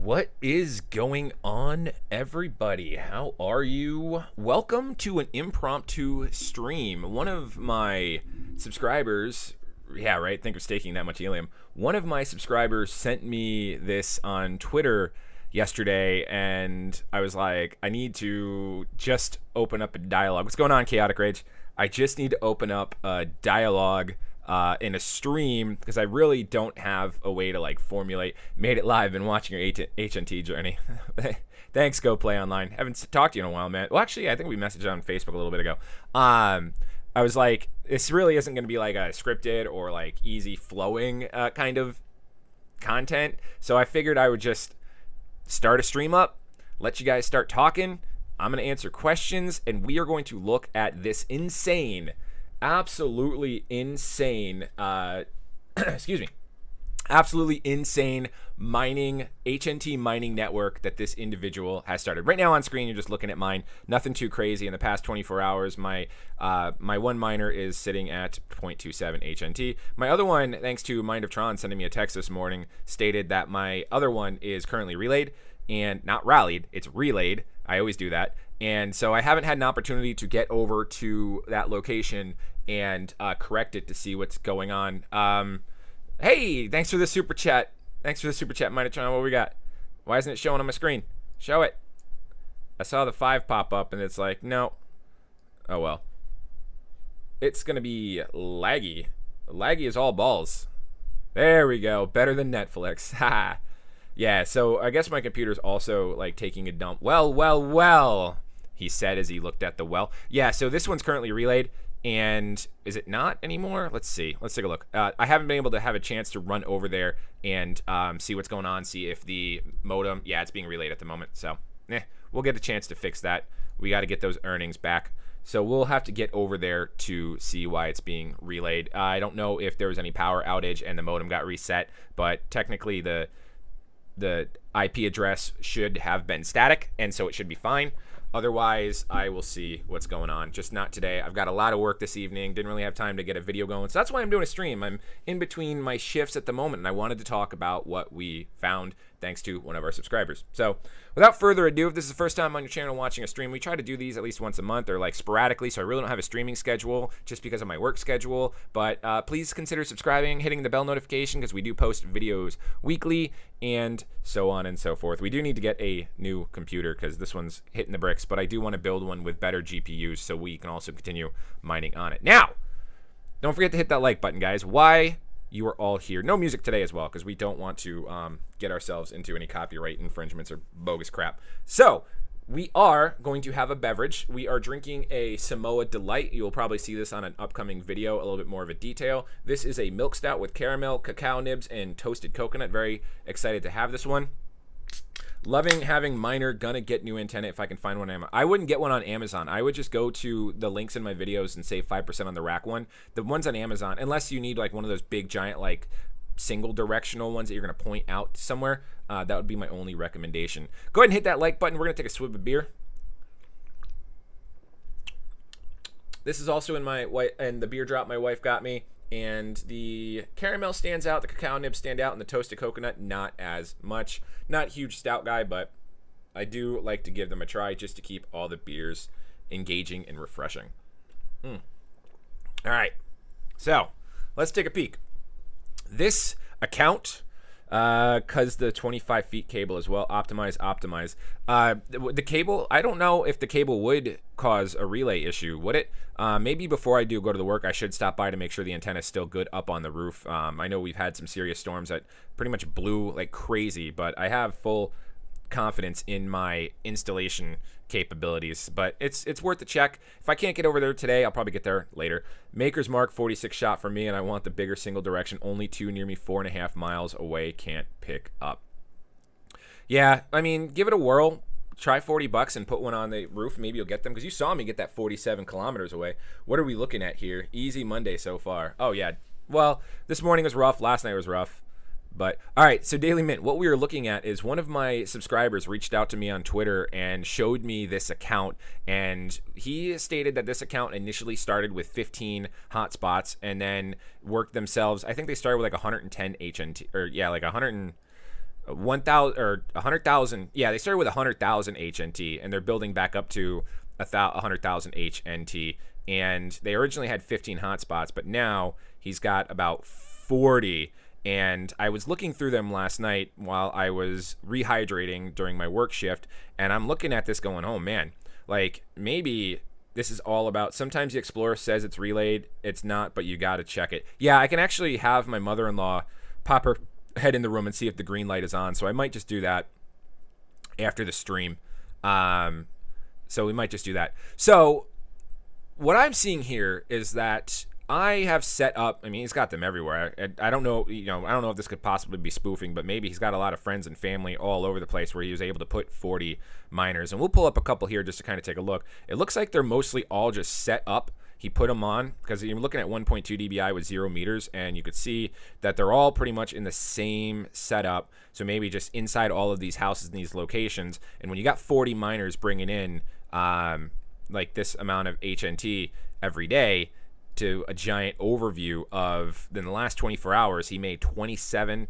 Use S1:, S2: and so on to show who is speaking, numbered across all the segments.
S1: What is going on, everybody? How are you? Welcome to an impromptu stream. One of my subscribers, yeah, right, think of staking that much helium. One of my subscribers sent me this on Twitter yesterday, and I was like, I need to just open up a dialogue. What's going on, Chaotic Rage? I just need to open up a dialogue in a stream because I really don't have a way to like formulate. Made it live. Been watching your HNT journey. Thanks, Go Play Online. Haven't talked to you in a while, man. Well, actually, I think we messaged on Facebook a little bit ago. I was like, this really isn't going to be like a scripted or like easy flowing kind of content. So I figured I would just start a stream up, let you guys start talking. I'm going to answer questions, and we are going to look at this insane, absolutely insane, absolutely insane mining, HNT mining network that this individual has started. Right now on screen, you're just looking at mine. Nothing too crazy. In the past 24 hours, my one miner is sitting at 0.27 HNT. My other one, thanks to Mind of Tron sending me a text this morning, stated that my other one is currently relayed and not rallied. It's relayed. I always do that. And so I haven't had an opportunity to get over to that location and correct it to see what's going on. Hey, thanks for the super chat. Thanks for the super chat, Minotron. What we got? Why isn't it showing on my screen? Show it. I saw the 5 pop up, and it's like, no. Oh, well. It's going to be laggy. Laggy is all balls. There we go. Better than Netflix. Ha. Yeah, so I guess my computer's also like taking a dump. Well, he said as he looked at the well. Yeah, so this one's currently relayed, and is it not anymore? Let's see. Let's take a look. I haven't been able to have a chance to run over there and see what's going on, see if the modem, yeah, it's being relayed at the moment. So, we'll get a chance to fix that. We got to get those earnings back. So we'll have to get over there to see why it's being relayed. I don't know if there was any power outage and the modem got reset, but technically the IP address should have been static, and so it should be fine. Otherwise, I will see what's going on. Just not today. I've got a lot of work this evening. Didn't really have time to get a video going. So that's why I'm doing a stream. I'm in between my shifts at the moment, and I wanted to talk about what we found thanks to one of our subscribers. So without further ado, if this is the first time on your channel watching a stream, we try to do these at least once a month or like sporadically, so I really don't have a streaming schedule just because of my work schedule. But please consider subscribing, hitting the bell notification, because we do post videos weekly and so on and so forth. We do need to get a new computer because this one's hitting the bricks, but I do want to build one with better GPUs so we can also continue mining on it. Now, don't forget to hit that like button, guys. Why you are all here. No music today as well, because we don't want to get ourselves into any copyright infringements or bogus crap. So we are going to have a beverage. We are drinking a Samoa Delight. You'll probably see this on an upcoming video, a little bit more of a detail. This is a milk stout with caramel, cacao nibs, and toasted coconut. Very excited to have this one. Loving having miner. Gonna get new antenna if I can find one. I wouldn't get one on Amazon. I would just go to the links in my videos and save 5% on the rack one. The ones on Amazon, unless you need like one of those big giant like single directional ones that you're gonna point out somewhere, that would be my only recommendation. Go ahead and hit that like button. We're gonna take a swig of beer. This is also in the beer drop my wife got me. And the caramel stands out, the cacao nibs stand out, and the toasted coconut not as much. Not a huge stout guy, but I do like to give them a try just to keep all the beers engaging and refreshing. All right, so let's take a peek. This account, because the 25 feet cable as well, optimize. The cable, I don't know if the cable would cause a relay issue, would it? Maybe before I do go to the work, I should stop by to make sure the antenna is still good up on the roof. I know we've had some serious storms that pretty much blew like crazy, but I have full confidence in my installation capabilities, but it's worth a check. If I can't get over there today, I'll probably get there later. Maker's Mark 46 shot for me, and I want the bigger single direction. Only 2 near me, 4.5 miles away. Can't pick up. Yeah, I mean, give it a whirl. Try $40 and put one on the roof. Maybe you'll get them, because you saw me get that 47 kilometers away. What are we looking at here? Easy Monday so far. Oh yeah, well, this morning was rough. Last night was rough. But all right, so Daily Mint, what we were looking at is one of my subscribers reached out to me on Twitter and showed me this account, and he stated that this account initially started with 15 hotspots and then worked themselves. I think they started with like 110 HNT, or yeah, like 100 and 1,000 or 100,000. Yeah, they started with 100,000 HNT, and they're building back up to 100,000 HNT. And they originally had 15 hotspots, but now he's got about 40. And I was looking through them last night while I was rehydrating during my work shift, and I'm looking at this going, oh man, like maybe this is all about, sometimes the Explorer says it's relayed, it's not, but you got to check it. Yeah, I can actually have my mother-in-law pop her head in the room and see if the green light is on, so I might just do that after the stream. So we might just do that. So what I'm seeing here is that I have set up, I mean, he's got them everywhere. I don't know, I don't know if this could possibly be spoofing, but maybe he's got a lot of friends and family all over the place where he was able to put 40 miners. And we'll pull up a couple here just to kind of take a look. It looks like they're mostly all just set up. He put them on because you're looking at 1.2 dBi with 0 meters, and you could see that they're all pretty much in the same setup. So maybe just inside all of these houses in these locations. And when you got 40 miners bringing in like this amount of HNT every day, to a giant overview of, in the last 24 hours, he made 27.75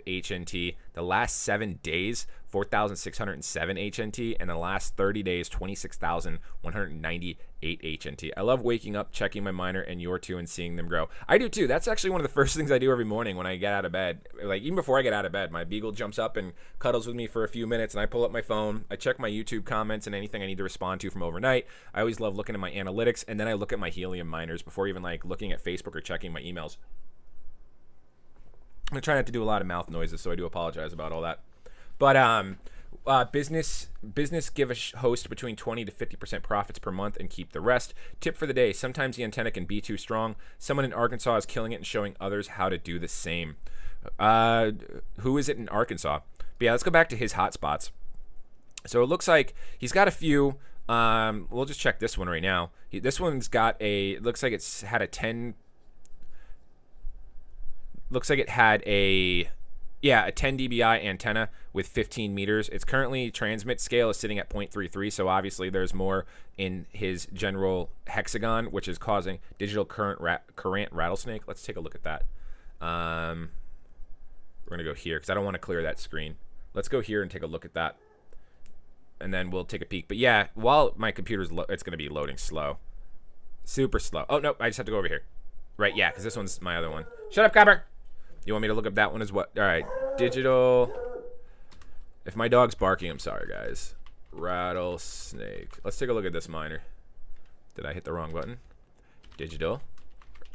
S1: HNT. The last 7 days, 4,607 HNT. And the last 30 days, 26,198 HNT. I love waking up, checking my miner and your two, and seeing them grow. I do too. That's actually one of the first things I do every morning when I get out of bed. Like even before I get out of bed, my beagle jumps up and cuddles with me for a few minutes, and I pull up my phone. I check my YouTube comments and anything I need to respond to from overnight. I always love looking at my analytics, and then I look at my Helium miners before even like looking at Facebook or checking my emails. I'm trying not to do a lot of mouth noises, so I do apologize about all that. But business give a host between 20 to 50% profits per month and keep the rest. Tip for the day: sometimes the antenna can be too strong. Someone in Arkansas is killing it and showing others how to do the same. Who is it in Arkansas? But yeah, let's go back to his hotspots. So it looks like he's got a few. We'll just check this one right now. This one's got a. It looks like it's had a 10. Looks like it had a 10 dBi antenna with 15 meters. Its currently transmit scale is sitting at 0.33, so obviously there's more in his general hexagon, which is causing digital current rattlesnake. Let's take a look at that. We're going to go here because I don't want to clear that screen. Let's go here and take a look at that, and then we'll take a peek. But yeah, while my computer's it's going to be loading slow. Super slow. Oh, no, I just have to go over here. Right, yeah, because this one's my other one. Shut up, Copper! You want me to look up that one as what? All right, digital. If my dog's barking, I'm sorry, guys. Rattlesnake. Let's take a look at this miner. Did I hit the wrong button? Digital.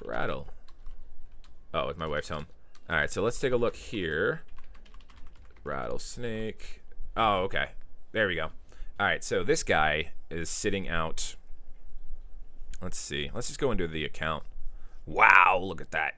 S1: Rattle. Oh, it's my wife's home. All right, so let's take a look here. Rattlesnake. Oh, okay. There we go. All right, so this guy is sitting out. Let's see. Let's just go into the account. Wow, look at that.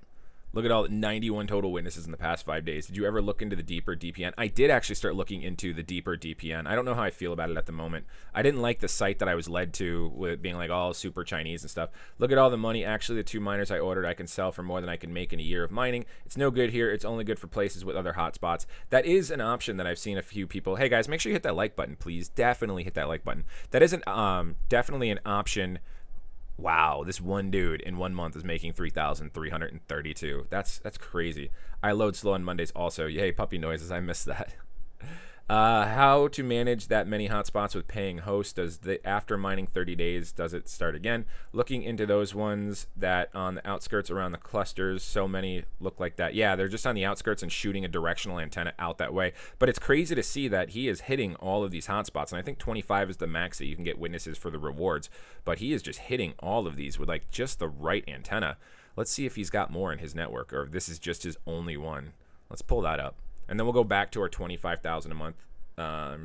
S1: Look at all 91 total witnesses in the past 5 days. Did you ever look into the deeper DPN? I did actually start looking into the deeper DPN. I don't know how I feel about it at the moment. I didn't like the site that I was led to with it being like all super Chinese and stuff. Look at all the money. Actually, the 2 miners I ordered, I can sell for more than I can make in a year of mining. It's no good here. It's only good for places with other hotspots. That is an option that I've seen a few people. Hey guys, make sure you hit that like button, please. Definitely hit that like button. That is definitely an option. Wow, this one dude in 1 month is making 3,332. That's crazy. I load slow on Mondays also. Yay, puppy noises. I missed that. How to manage that many hotspots with paying host? After mining 30 days, does it start again? Looking into those ones that on the outskirts around the clusters, so many look like that. Yeah, they're just on the outskirts and shooting a directional antenna out that way. But it's crazy to see that he is hitting all of these hotspots, and I think 25 is the max that you can get witnesses for the rewards. But he is just hitting all of these with like just the right antenna. Let's see if he's got more in his network, or if this is just his only one. Let's pull that up. And then we'll go back to our 25,000 a month. Let's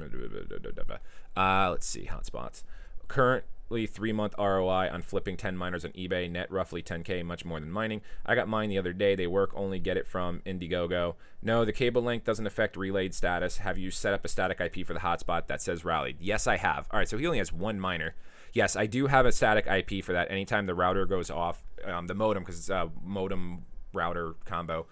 S1: see, hotspots. Currently 3-month ROI on flipping 10 miners on eBay. Net roughly 10K, much more than mining. I got mine the other day. They work, only get it from Indiegogo. No, the cable length doesn't affect relayed status. Have you set up a static IP for the hotspot that says rallied? Yes, I have. All right, so he only has 1 miner. Yes, I do have a static IP for that. Anytime the router goes off, the modem, because it's a modem router combo,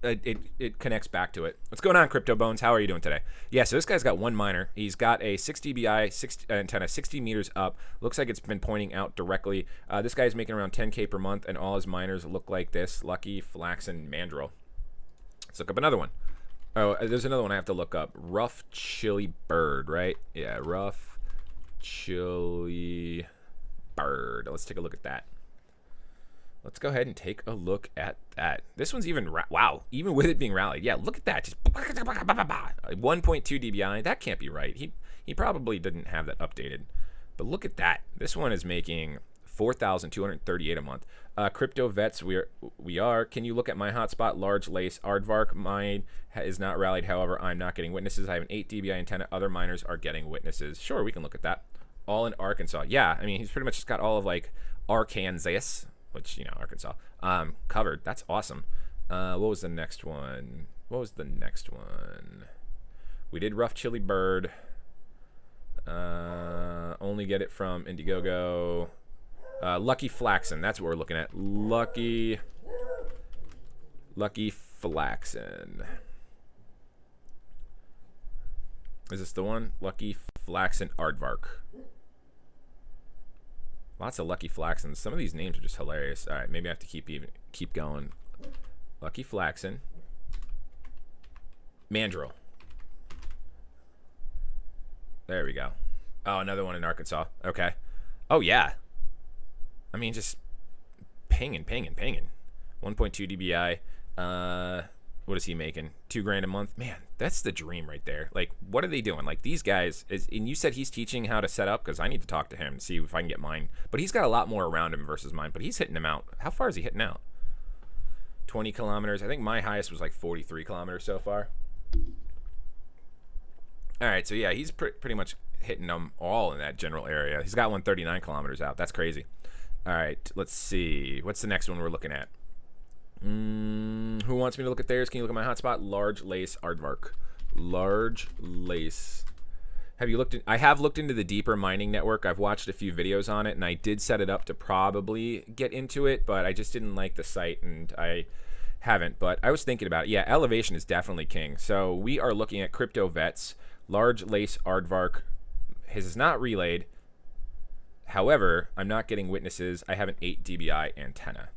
S1: it connects back to it. What's going on, Crypto Bones? How are you doing today? Yeah, so this guy's got one miner. He's got a 6 dBi antenna, 60 meters up. Looks like it's been pointing out directly. This guy's making around 10K per month, and all his miners look like this: Lucky, Flaxen, Mandrill. Let's look up another one. Oh, there's another one I have to look up. Rough Chili Bird, right? Yeah, Rough Chili Bird. Let's take a look at that. Let's go ahead and take a look at that. This one's even, wow, even with it being rallied. Yeah, look at that. Just 1.2 dBi. That can't be right. He probably didn't have that updated. But look at that. This one is making 4,238 a month. Crypto Vets, we are. Can you look at my hotspot, large lace aardvark? Mine is not rallied. However, I'm not getting witnesses. I have an 8 dBi antenna. Other miners are getting witnesses. Sure, we can look at that. All in Arkansas. Yeah, I mean, he's pretty much just got all of like Arkansas, which, you know, Arkansas, covered. That's awesome. What was the next one? We did Rough Chili Bird. Only get it from Indiegogo. Lucky Flaxen. That's what we're looking at. Lucky Flaxen. Is this the one? Lucky Flaxen Aardvark. Lots of Lucky Flaxens. Some of these names are just hilarious. All right, maybe I have to keep going. Lucky Flaxen. Mandrill. There we go. Oh, another one in Arkansas. Okay. Oh, yeah. I mean, just pinging. 1.2 dBi. What is he making? $2,000 a month? Man, that's the dream right there. Like, what are they doing? Like, these guys, and you said he's teaching how to set up, because I need to talk to him and see if I can get mine. But he's got a lot more around him versus mine, but he's hitting them out. How far is he hitting out? 20 kilometers. I think my highest was like 43 kilometers so far. All right, so yeah, he's pretty much hitting them all in that general area. He's got one 39 kilometers out. That's crazy. All right, let's see. What's the next one we're looking at? Who wants me to look at theirs? Can you look at my hotspot? Large lace aardvark. Large lace. Have you looked in? I have looked into the deeper mining network. I've watched a few videos on it, and I did set it up to probably get into it, but I just didn't like the site, and I haven't. But I was thinking about it. Yeah, elevation is definitely king. So we are looking at Crypto Vets. Large lace aardvark. His is not relayed. However, I'm not getting witnesses. I have an 8 dBi antenna.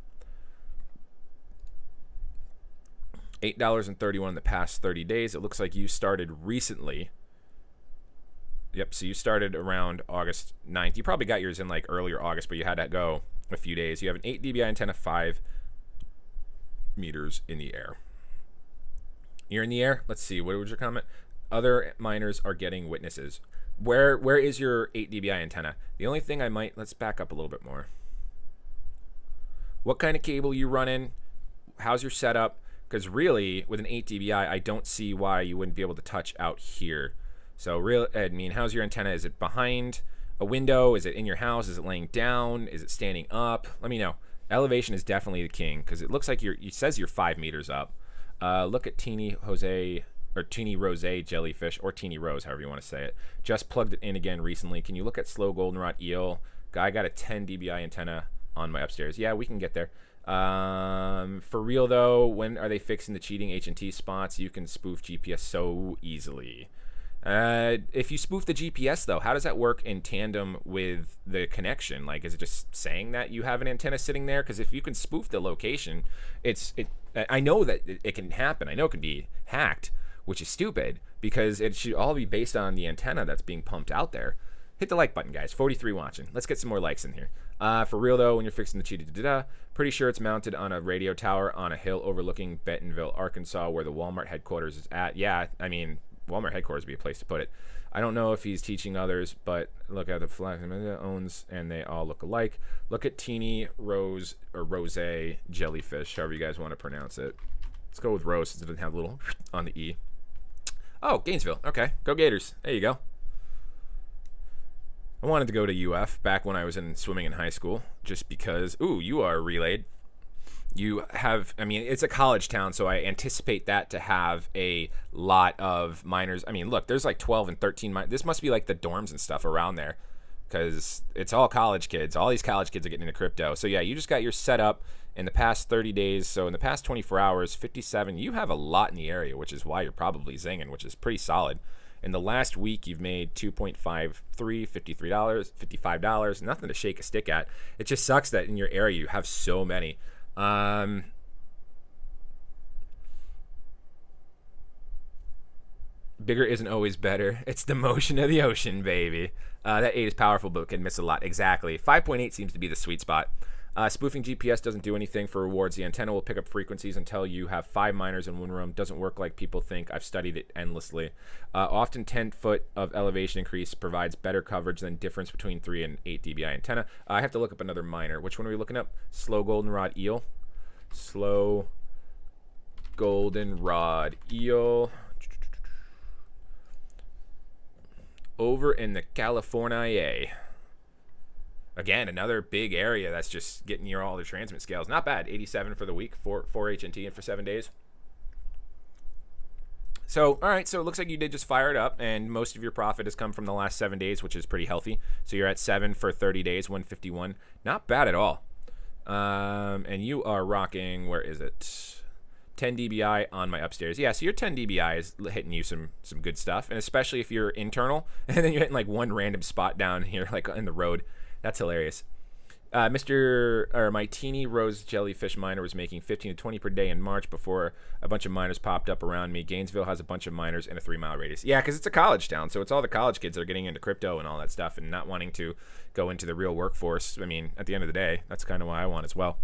S1: $8.31 in the past 30 days. It looks like you started recently. Yep, so you started around August 9th. You probably got yours in like earlier August, but you had to go a few days. You have an 8 dBi antenna, 5 meters in the air. You're in the air? Let's see. What was your comment? Other miners are getting witnesses. Where is your 8 dBi antenna? The only thing I might... Let's back up a little bit more. What kind of cable you running? How's your setup? Because really, with an 8 dBi, I don't see why you wouldn't be able to touch out here. So, I mean, how's your antenna? Is it behind a window? Is it in your house? Is it laying down? Is it standing up? Let me know. Elevation is definitely the king, because it looks like it says you're 5 meters up. Look at Teeny Rose Jellyfish, or Teeny Rose, however you want to say it. Just plugged it in again recently. Can you look at Slow Goldenrod Eel? Guy got a 10 dBi antenna on my upstairs. Yeah, we can get there. For real though, when are they fixing the cheating HNT spots? You can spoof GPS so easily. If you spoof the GPS though, how does that work in tandem with the connection? Like, is it just saying that you have an antenna sitting there? Because if you can spoof the location, I know that it can happen. I know it can be hacked, which is stupid, because it should all be based on the antenna that's being pumped out there. Hit the like button, guys. 43 watching. Let's get some more likes in here. For real though, when you're fixing the cheating, pretty sure it's mounted on a radio tower on a hill overlooking Bentonville, Arkansas, where the Walmart headquarters is at. Yeah, I mean, Walmart headquarters would be a place to put it. I don't know if he's teaching others, but look at the flag owns, and they all look alike. Look at Teeny Rose or Rose Jellyfish, however you guys want to pronounce it. Let's go with Rose since it doesn't have a little on the E. Oh, Gainesville. Okay, go Gators. There you go. I wanted to go to UF back when I was in swimming in high school, just because, ooh, you are relayed. You have, I mean, it's a college town, so I anticipate that to have a lot of miners. I mean, look, there's like 12 and 13 miners. This must be like the dorms and stuff around there. because it's all college kids. All these college kids are getting into crypto. So yeah, you just got your setup in the past 30 days. So in the past 24 hours, 57, you have a lot in the area, which is why you're probably zinging, which is pretty solid. In the last week, you've made $2.53, $53, $55. Nothing to shake a stick at. It just sucks that in your area you have so many. Bigger isn't always better. It's the motion of the ocean, baby. That 8 is powerful, but can miss a lot. Exactly. 5.8 seems to be the sweet spot. Spoofing GPS doesn't do anything for rewards. The antenna will pick up frequencies until you have 5 miners in one room. Doesn't work like people think. I've studied it endlessly. Often 10 foot of elevation increase provides better coverage than difference between 3 and 8 dBi antenna. I have to look up another miner. Which one are we looking up? Slow goldenrod eel. Slow goldenrod eel. Over in the California. Again, another big area that's just getting you all the transmit scales. Not bad. 87 for the week for HNT and for 7 days. So, all right. So it looks like you did just fire it up, and most of your profit has come from the last 7 days, which is pretty healthy. So you're at 7 for 30 days, 151. Not bad at all. And you are rocking, where is it? 10 dBi on my upstairs. Yeah, so your 10 dBi is hitting you some good stuff, and especially if you're internal, and then you're hitting like one random spot down here, like in the road. That's hilarious. My teeny rose jellyfish miner was making 15 to 20 per day in March before a bunch of miners popped up around me. Gainesville has a bunch of miners in a 3-mile radius. Yeah, because it's a college town, so it's all the college kids that are getting into crypto and all that stuff and not wanting to go into the real workforce. I mean, at the end of the day, that's kind of why I want as well.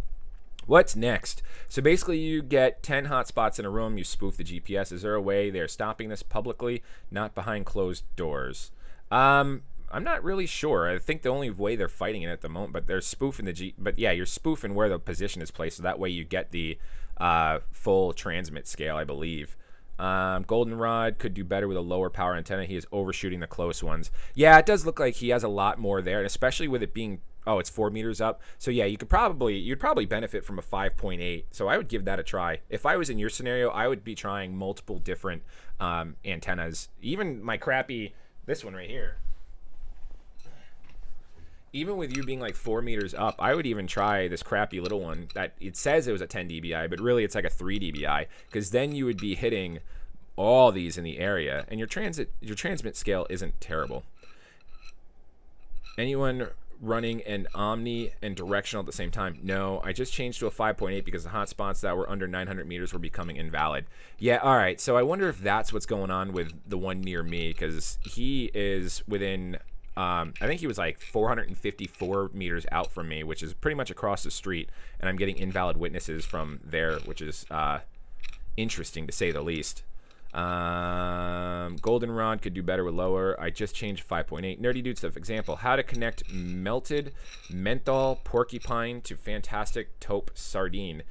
S1: What's next? So basically you get 10 hotspots in a room, you spoof the GPS. Is there a way they're stopping this publicly, not behind closed doors? I'm not really sure. I think the only way they're fighting it at the moment, but they're spoofing but yeah, you're spoofing where the position is placed, so that way you get the full transmit scale, I believe. Goldenrod could do better with a lower power antenna. He is overshooting the close ones. Yeah, it does look like he has a lot more there, and especially with it being, oh, it's 4 meters up. So yeah, you'd probably benefit from a 5.8. So I would give that a try. If I was in your scenario, I would be trying multiple different antennas. Even my crappy, this one right here. Even with you being like 4 meters up, I would even try this crappy little one that it says it was a 10 dBi, but really it's like a 3 dBi, because then you would be hitting all these in the area, and your transmit scale isn't terrible. Anyone running an omni and directional at the same time? No, I just changed to a 5.8 because the hotspots that were under 900 meters were becoming invalid. Yeah, all right. So I wonder if that's what's going on with the one near me, because he is within, I think he was like 454 meters out from me, which is pretty much across the street, and I'm getting invalid witnesses from there, which is interesting to say the least. Goldenrod could do better with lower. I just changed 5.8. Nerdy dude stuff. Example: how to connect melted menthol porcupine to fantastic taupe sardine.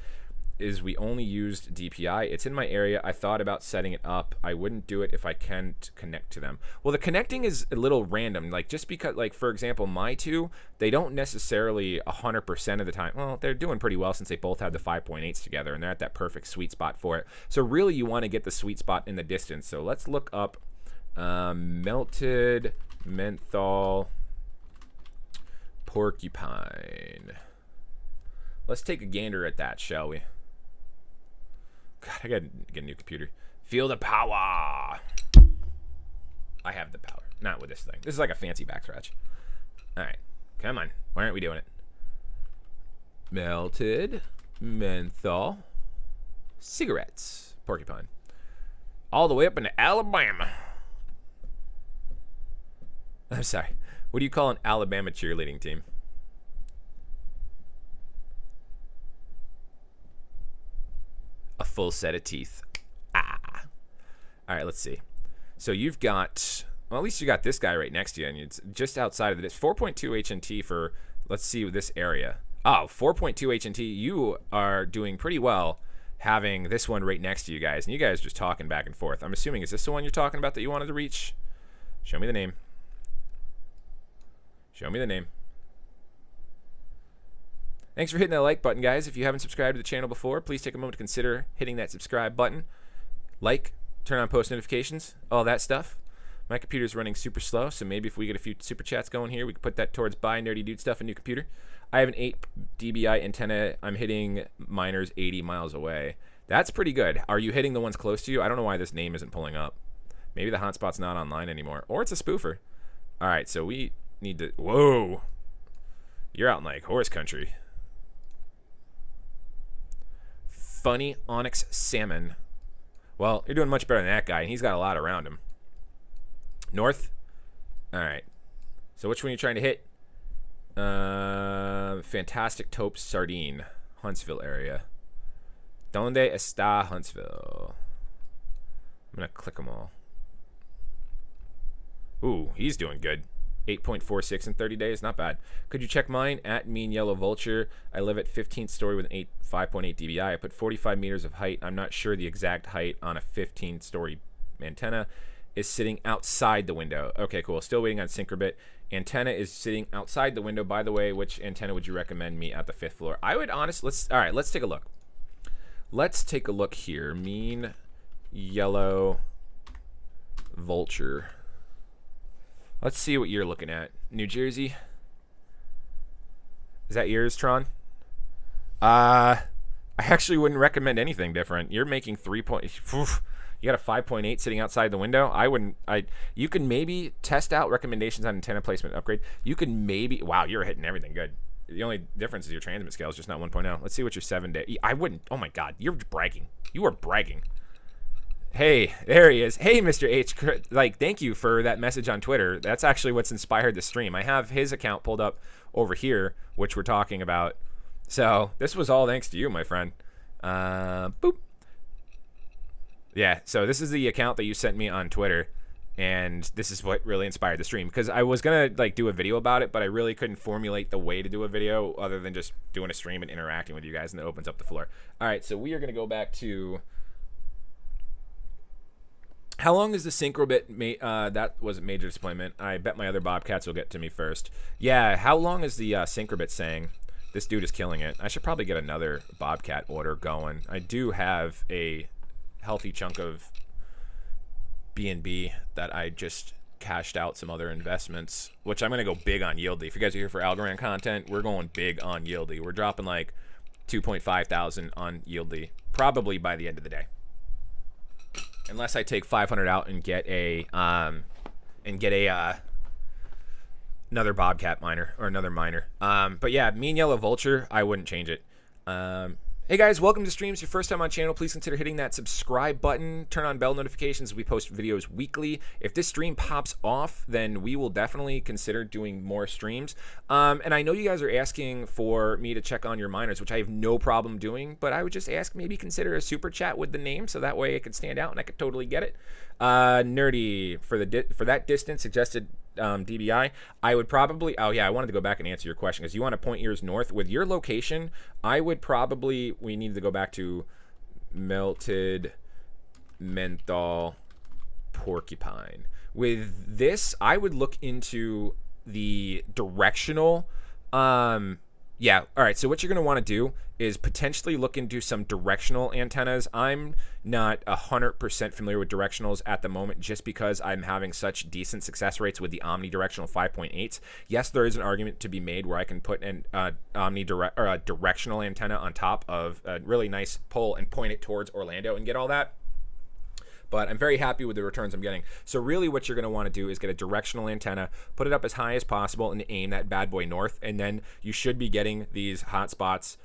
S1: Is we only used DPI. It's in my area. I thought about setting it up. I wouldn't do it if I can't connect to them. Well, the connecting is a little random. Like, just because, like, for example, my two, they don't necessarily 100% of the time. Well, they're doing pretty well since they both have the 5.8s together, and they're at that perfect sweet spot for it. So really, you want to get the sweet spot in the distance. So let's look up melted menthol porcupine. Let's take a gander at that, shall we? God, I gotta get a new computer. Feel the power. I have the power. Not with this thing. This is like a fancy back scratch. All right, come on. Why aren't we doing it? Melted menthol cigarettes. Porcupine. All the way up into Alabama. I'm sorry. What do you call an Alabama cheerleading team? A full set of teeth. Ah. All right, let's see. So you've got, well, at least you got this guy right next to you, and it's just outside of this 4.2 HNT for, let's see, this area. Oh, 4.2 HNT. You are doing pretty well having this one right next to you guys, and you guys are just talking back and forth. I'm assuming, is this the one you're talking about that you wanted to reach? Show me the name. Show me the name. Thanks for hitting that like button, guys. If you haven't subscribed to the channel before, please take a moment to consider hitting that subscribe button. Like, turn on post notifications, all that stuff. My computer's running super slow, so maybe if we get a few super chats going here, we can put that towards buy nerdy dude stuff, a new computer. I have an 8 dBi antenna. I'm hitting miners 80 miles away. That's pretty good. Are you hitting the ones close to you? I don't know why this name isn't pulling up. Maybe the hotspot's not online anymore. Or it's a spoofer. All right, so we need to... Whoa. You're out in, like, horse country. Funny onyx salmon. Well, you're doing much better than that guy, and he's got a lot around him. North? All right. So which one are you trying to hit? Fantastic taupe sardine. Huntsville area. Donde está Huntsville? I'm going to click them all. Ooh, he's doing good. 8.46 in 30 days. Not bad. Could you check mine? At Mean Yellow Vulture. I live at 15th story with an 5.8 dBi. I put 45 meters of height. I'm not sure the exact height on a 15-story antenna. Is sitting outside the window. Okay, cool. Still waiting on syncrobit. Antenna is sitting outside the window. By the way, which antenna would you recommend me at the 5th floor? I would honestly... All right, let's take a look. Let's take a look here. Mean Yellow Vulture. Let's see what you're looking at. New Jersey. Is that yours, Tron? I actually wouldn't recommend anything different. You're making 3 point... You got a 5.8 sitting outside the window. I wouldn't... You can maybe test out recommendations on antenna placement upgrade. You can maybe... Wow, you're hitting everything good. The only difference is your transmit scale is just not 1.0. Let's see what your 7-day... I wouldn't... Oh my god, you're bragging. You are bragging. Hey, there he is. Hey, Mr. H. Like, thank you for that message on Twitter. That's actually what's inspired the stream. I have his account pulled up over here, which we're talking about. So, this was all thanks to you, my friend. Boop. Yeah, so this is the account that you sent me on Twitter, and this is what really inspired the stream. Because I was going to, like, do a video about it, but I really couldn't formulate the way to do a video other than just doing a stream and interacting with you guys, and it opens up the floor. All right, so we are going to go back to... How long is the syncrobit? That was a major disappointment. I bet my other bobcats will get to me first. Yeah, how long is the syncrobit saying? This dude is killing it. I should probably get another bobcat order going. I do have a healthy chunk of BNB that I just cashed out some other investments, which I'm going to go big on YLDY. If you guys are here for algorand content, we're going big on YLDY. We're dropping like 2.5 thousand on YLDY probably by the end of the day. Unless I take 500 out and get a another bobcat miner or another miner. But yeah, Mean Yellow Vulture, I wouldn't change it. Hey guys, welcome to streams. Your first time on channel, please consider hitting that subscribe button. Turn on bell notifications. We post videos weekly. If this stream pops off, then we will definitely consider doing more streams. And I know you guys are asking for me to check on your miners, which I have no problem doing, but I would just ask maybe consider a super chat with the name so that way it could stand out and I could totally get it. Nerdy, for that distance suggested dBi, I would probably... Oh yeah, I wanted to go back and answer your question because you want to point yours north. With your location, I would probably... We need to go back to melted menthol porcupine. With this, I would look into the directional... Yeah, all right, so what you're going to want to do is potentially look into some directional antennas. I'm not 100% familiar with directionals at the moment just because I'm having such decent success rates with the omnidirectional 5.8s. Yes, there is an argument to be made where I can put an directional antenna on top of a really nice pole and point it towards Orlando and get all that. But I'm very happy with the returns I'm getting. So really what you're going to want to do is get a directional antenna, put it up as high as possible, and aim that bad boy north. And then you should be getting these hotspots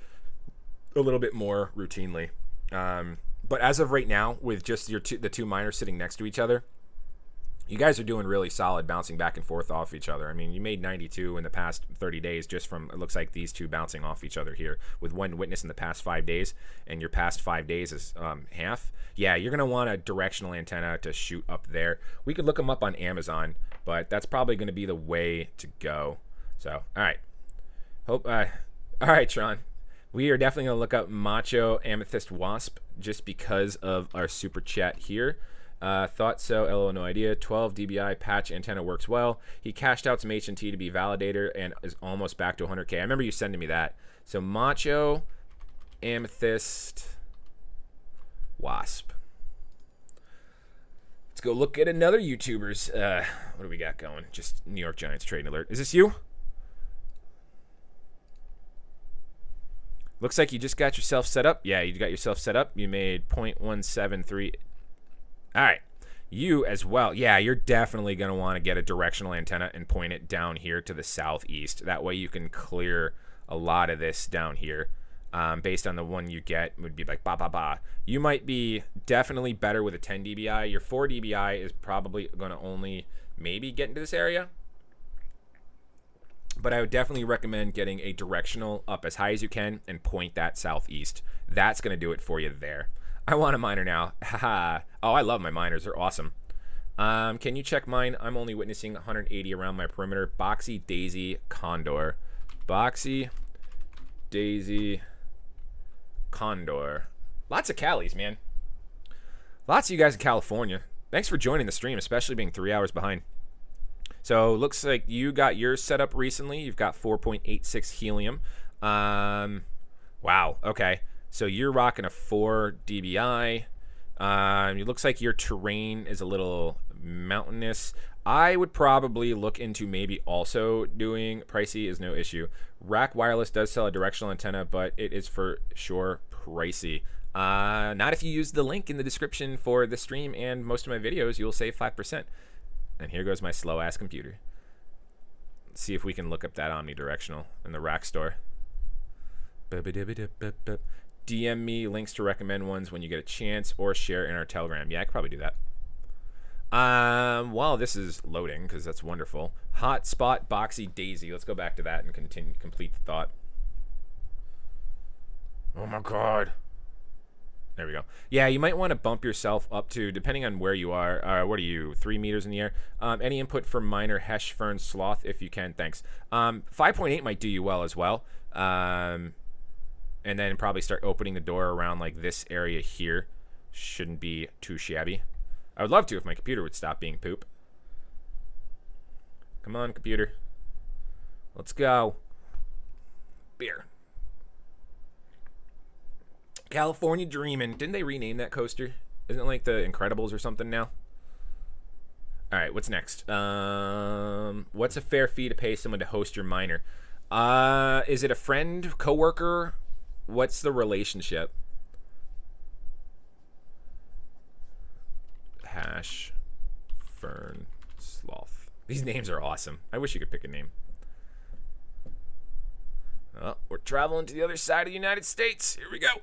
S1: a little bit more routinely. But as of right now, with just the two miners sitting next to each other, you guys are doing really solid bouncing back and forth off each other. I mean, you made 92 in the past 30 days just from, it looks like these two bouncing off each other here with one witness in the past 5 days, and your past 5 days is half. Yeah, you're going to want a directional antenna to shoot up there. We could look them up on Amazon, but that's probably going to be the way to go. So, all right. All right, Tron. We are definitely going to look up Macho Amethyst Wasp just because of our super chat here. Thought so, LO, no idea. 12 dBi patch antenna works well. He cashed out some HNT to be validator and is almost back to 100K. I remember you sending me that. So Macho Amethyst Wasp. Let's go look at another YouTuber's. What do we got going? Just New York Giants trading alert. Is this you? Looks like you just got yourself set up. Yeah, you got yourself set up. You made 0.173. All right. You as well. Yeah, you're definitely going to want to get a directional antenna and point it down here to the southeast. That way you can clear a lot of this down here. Based on the one you get, would be like ba ba ba. You might be definitely better with a 10 dBi. Your 4 dBi is probably going to only maybe get into this area. But I would definitely recommend getting a directional up as high as you can and point that southeast. That's going to do it for you there. I want a miner now. Haha. Oh, I love my miners. They're awesome. Can you check mine? I'm only witnessing 180 around my perimeter. Boxy, Daisy, Condor. Boxy, Daisy, Condor. Lots of Calis, man. Lots of you guys in California. Thanks for joining the stream, especially being 3 hours behind. So looks like you got yours set up recently. You've got 4.86 helium. Wow. Okay. So you're rocking a 4 dBi. It looks like your terrain is a little mountainous. I would probably look into maybe also doing pricey is no issue. Rack Wireless does sell a directional antenna, but it is for sure pricey. Not if you use the link in the description for the stream and most of my videos, you'll save 5%. And here goes my slow ass computer. Let's see if we can look up that omnidirectional in the rack store. DM me links to recommend ones when you get a chance, or share in our Telegram. Yeah, I could probably do that. While this is loading, because that's wonderful. Hotspot, Boxy, Daisy. Let's go back to that and complete the thought. Oh my god. There we go. Yeah, you might want to bump yourself up to, depending on where you are. What are you, 3 meters in the air? Any input for miner, Hesh, Fern, Sloth, if you can, thanks. 5.8 might do you well as well. And then probably start opening the door around like this area here. Shouldn't be too shabby. I would love to if my computer would stop being poop. Come on, computer. Let's go. Beer. California Dreamin'. Didn't they rename that coaster? Isn't it like the Incredibles or something now? All right, what's next? What's a fair fee to pay someone to host your miner? Is it a friend, coworker? What's the relationship? Hash, Fern, Sloth. These names are awesome. I wish you could pick a name. Oh, we're traveling to the other side of the United States. Here we go.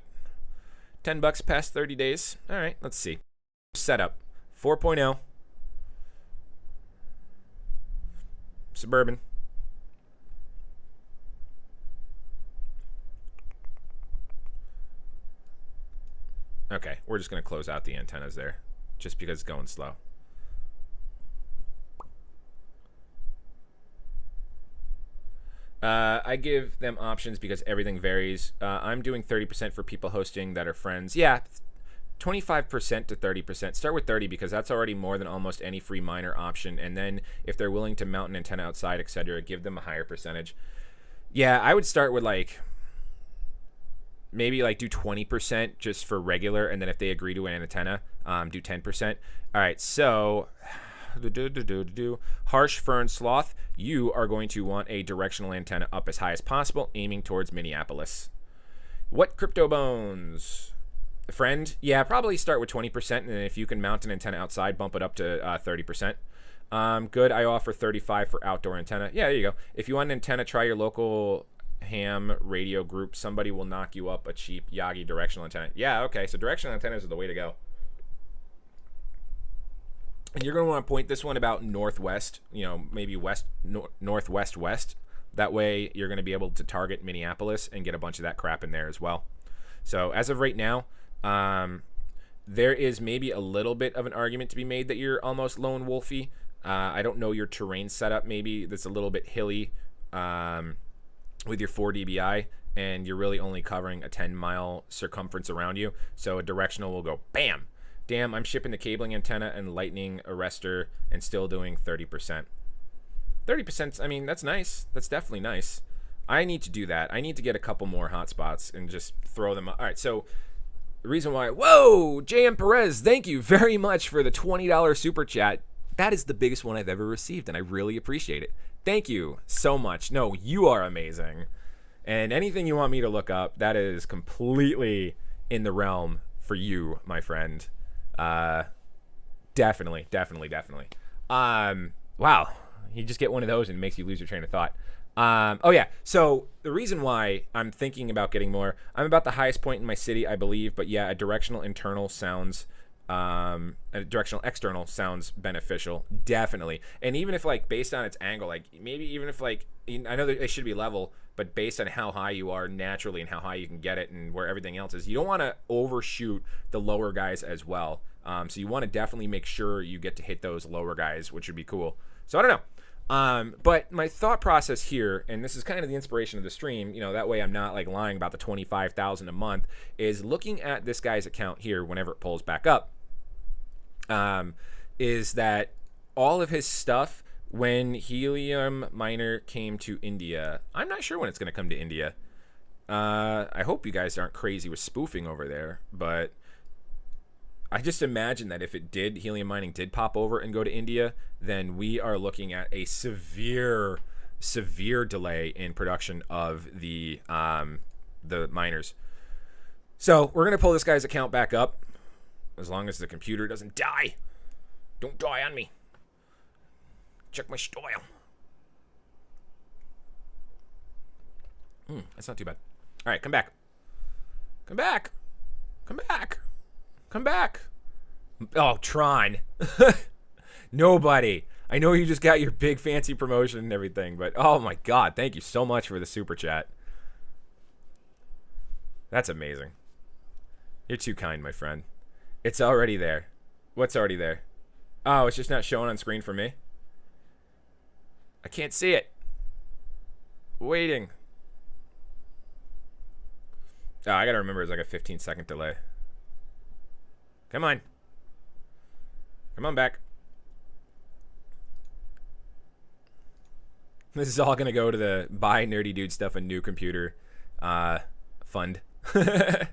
S1: $10 past 30 days. All right, let's see. Setup 4.0. Suburban. Okay, we're just going to close out the antennas there just because it's going slow. I give them options because everything varies. I'm doing 30% for people hosting that are friends. Yeah, 25% to 30%. Start with 30 because that's already more than almost any free miner option. And then if they're willing to mount an antenna outside, etc., give them a higher percentage. Yeah, I would start with like maybe like do 20% just for regular, and then if they agree to an antenna, do 10%. All right, so Harsh Fern Sloth, you are going to want a directional antenna up as high as possible, aiming towards Minneapolis. What crypto bones? Friend, yeah, probably start with 20%, and if you can mount an antenna outside, bump it up to 30%. Good, I offer 35 for outdoor antenna. Yeah, there you go. If you want an antenna, try your local ham radio group. Somebody will knock you up a cheap Yagi directional antenna. Yeah, okay, so directional antennas are the way to go. And you're going to want to point this one about northwest, maybe west, northwest west. That way you're going to be able to target Minneapolis and get a bunch of that crap in there as well. So as of right now, there is maybe a little bit of an argument to be made that you're almost lone wolfy. I don't know your terrain setup. Maybe that's a little bit hilly with your 4 dBi, and you're really only covering a 10-mile circumference around you. So a directional will go bam. Damn, I'm shipping the cabling antenna and lightning arrestor and still doing 30%. 30%, I mean, that's nice. That's definitely nice. I need to do that. I need to get a couple more hotspots and just throw them up. All right, so The reason why, whoa, JM Perez, thank you very much for the $20 super chat. That is the biggest one I've ever received, and I really appreciate it. Thank you so much. No, you are amazing. And anything you want me to look up, that is completely in the realm for you, my friend. Definitely. Wow, you just get one of those and it makes you lose your train of thought. Oh yeah, so the reason why I'm thinking about getting more, I'm about the highest point in my city, I believe, but yeah, a directional internal sounds, a directional external sounds beneficial, definitely. And even if like based on its angle, like maybe even if like, I know that they should be level, but based on how high you are naturally and how high you can get it and where everything else is, you don't want to overshoot the lower guys as well. So you want to definitely make sure you get to hit those lower guys, which would be cool. So I don't know. But my thought process here, and this is kind of the inspiration of the stream, you know, that way I'm not like lying about the 25,000 a month, is looking at this guy's account here whenever it pulls back up, is that all of his stuff when Helium Miner came to India, I'm not sure when it's going to come to India. I hope you guys aren't crazy with spoofing over there, but I just imagine that if it did, helium mining did pop over and go to India, then we are looking at a severe delay in production of the miners. So we're gonna pull this guy's account back up, as long as the computer doesn't die. Don't die on me. Check my style. That's not too bad. All right, come back. Come back. Come back. Come back. Oh, Tron. Nobody. I know you just got your big fancy promotion and everything, but oh my God, thank you so much for the super chat. That's amazing. You're too kind, my friend. It's already there. What's already there? Oh, it's just not showing on screen for me. I can't see it. Waiting. Oh, I gotta remember it's like a 15-second delay. Come on. Come on back. This is all going to go to the buy nerdy dude stuff a new computer fund. The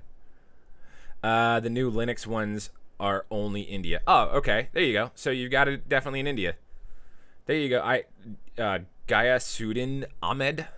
S1: new Linux ones are only India. Oh, okay. There you go. So you got it definitely in India. There you go. Gaya Sudin Ahmed.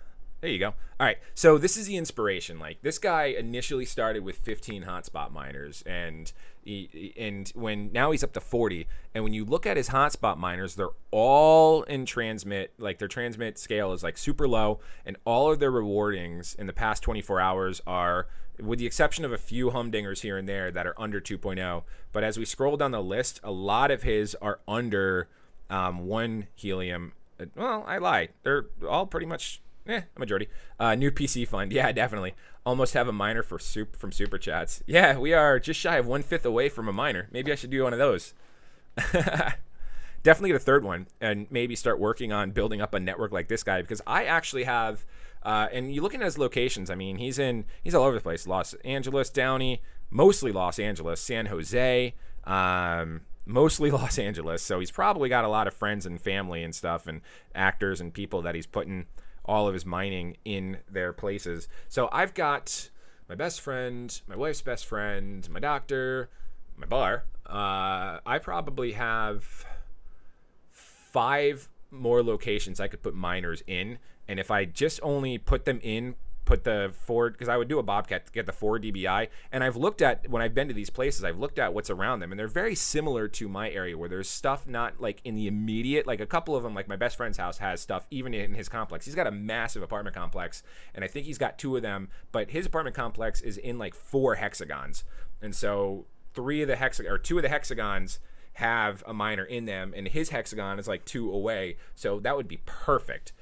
S1: There you go. All right, so this is the inspiration. Like, this guy initially started with 15 hotspot miners, and now he's up to 40. And when you look at his hotspot miners, they're all in transmit. Like, their transmit scale is like super low, and all of their rewardings in the past 24 hours are, with the exception of a few humdingers here and there that are under 2.0. But as we scroll down the list, a lot of his are under 1 helium. Well, I lied. They're all pretty much. A majority. New PC fund. Yeah, definitely. Almost have a miner from Super Chats. Yeah, we are just shy of 1/5 away from a miner. Maybe I should do one of those. Definitely the third one, and maybe start working on building up a network like this guy, because I actually have, and you looking at his locations, I mean, he's all over the place. Los Angeles, Downey, mostly Los Angeles, San Jose, mostly Los Angeles. So he's probably got a lot of friends and family and stuff and actors and people that he's putting all of his mining in their places. So I've got my best friend, my wife's best friend, my doctor, my bar. I probably have 5 more locations I could put miners in. And if I just only put them in, put the 4, because I would do a bobcat to get the 4 dBi. And I've looked at, when I've been to these places, I've looked at what's around them, and they're very similar to my area, where there's stuff not like in the immediate, like a couple of them, like my best friend's house has stuff even in his complex. He's got a massive apartment complex, and I think he's got 2 of them, but his apartment complex is in like 4 hexagons. And so 2 of the hexagons have a miner in them, and his hexagon is like 2 away. So that would be perfect.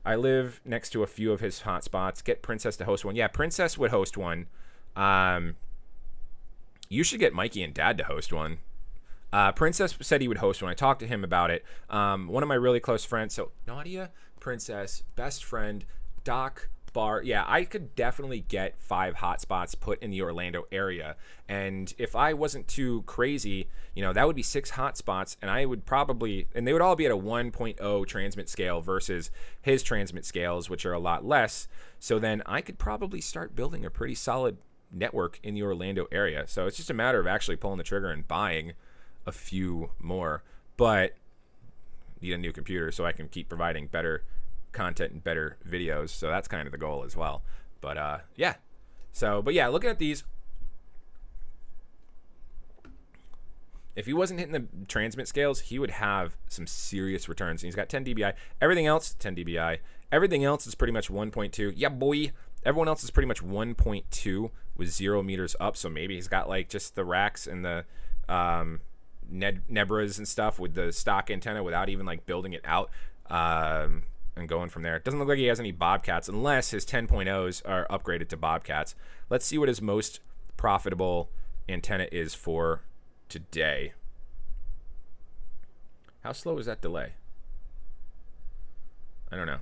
S1: I live next to a few of his hotspots. Get Princess to host one. Yeah, Princess would host one. You should get Mikey and Dad to host one. Princess said he would host one. I talked to him about it. One of my really close friends. So Nadia, Princess, best friend, Doc, Bar. Yeah, I could definitely get 5 hotspots put in the Orlando area. And if I wasn't too crazy, that would be 6 hotspots, and I would probably, and they would all be at a 1.0 transmit scale versus his transmit scales, which are a lot less. So then I could probably start building a pretty solid network in the Orlando area. So it's just a matter of actually pulling the trigger and buying a few more. But need a new computer so I can keep providing better content and better videos. So that's kind of the goal as well. But yeah. So, but yeah, looking at these, if he wasn't hitting the transmit scales, he would have some serious returns. And he's got 10 dBi. Everything else, 10 dBi. Everything else is pretty much 1.2. Yeah, boy. Everyone else is pretty much 1.2 with 0 meters up. So maybe he's got like just the racks and the Nebras and stuff with the stock antenna without even like building it out and going from there. It doesn't look like he has any bobcats unless his 10.0s are upgraded to bobcats. Let's see what his most profitable antenna is for today. How slow is that delay? I don't know.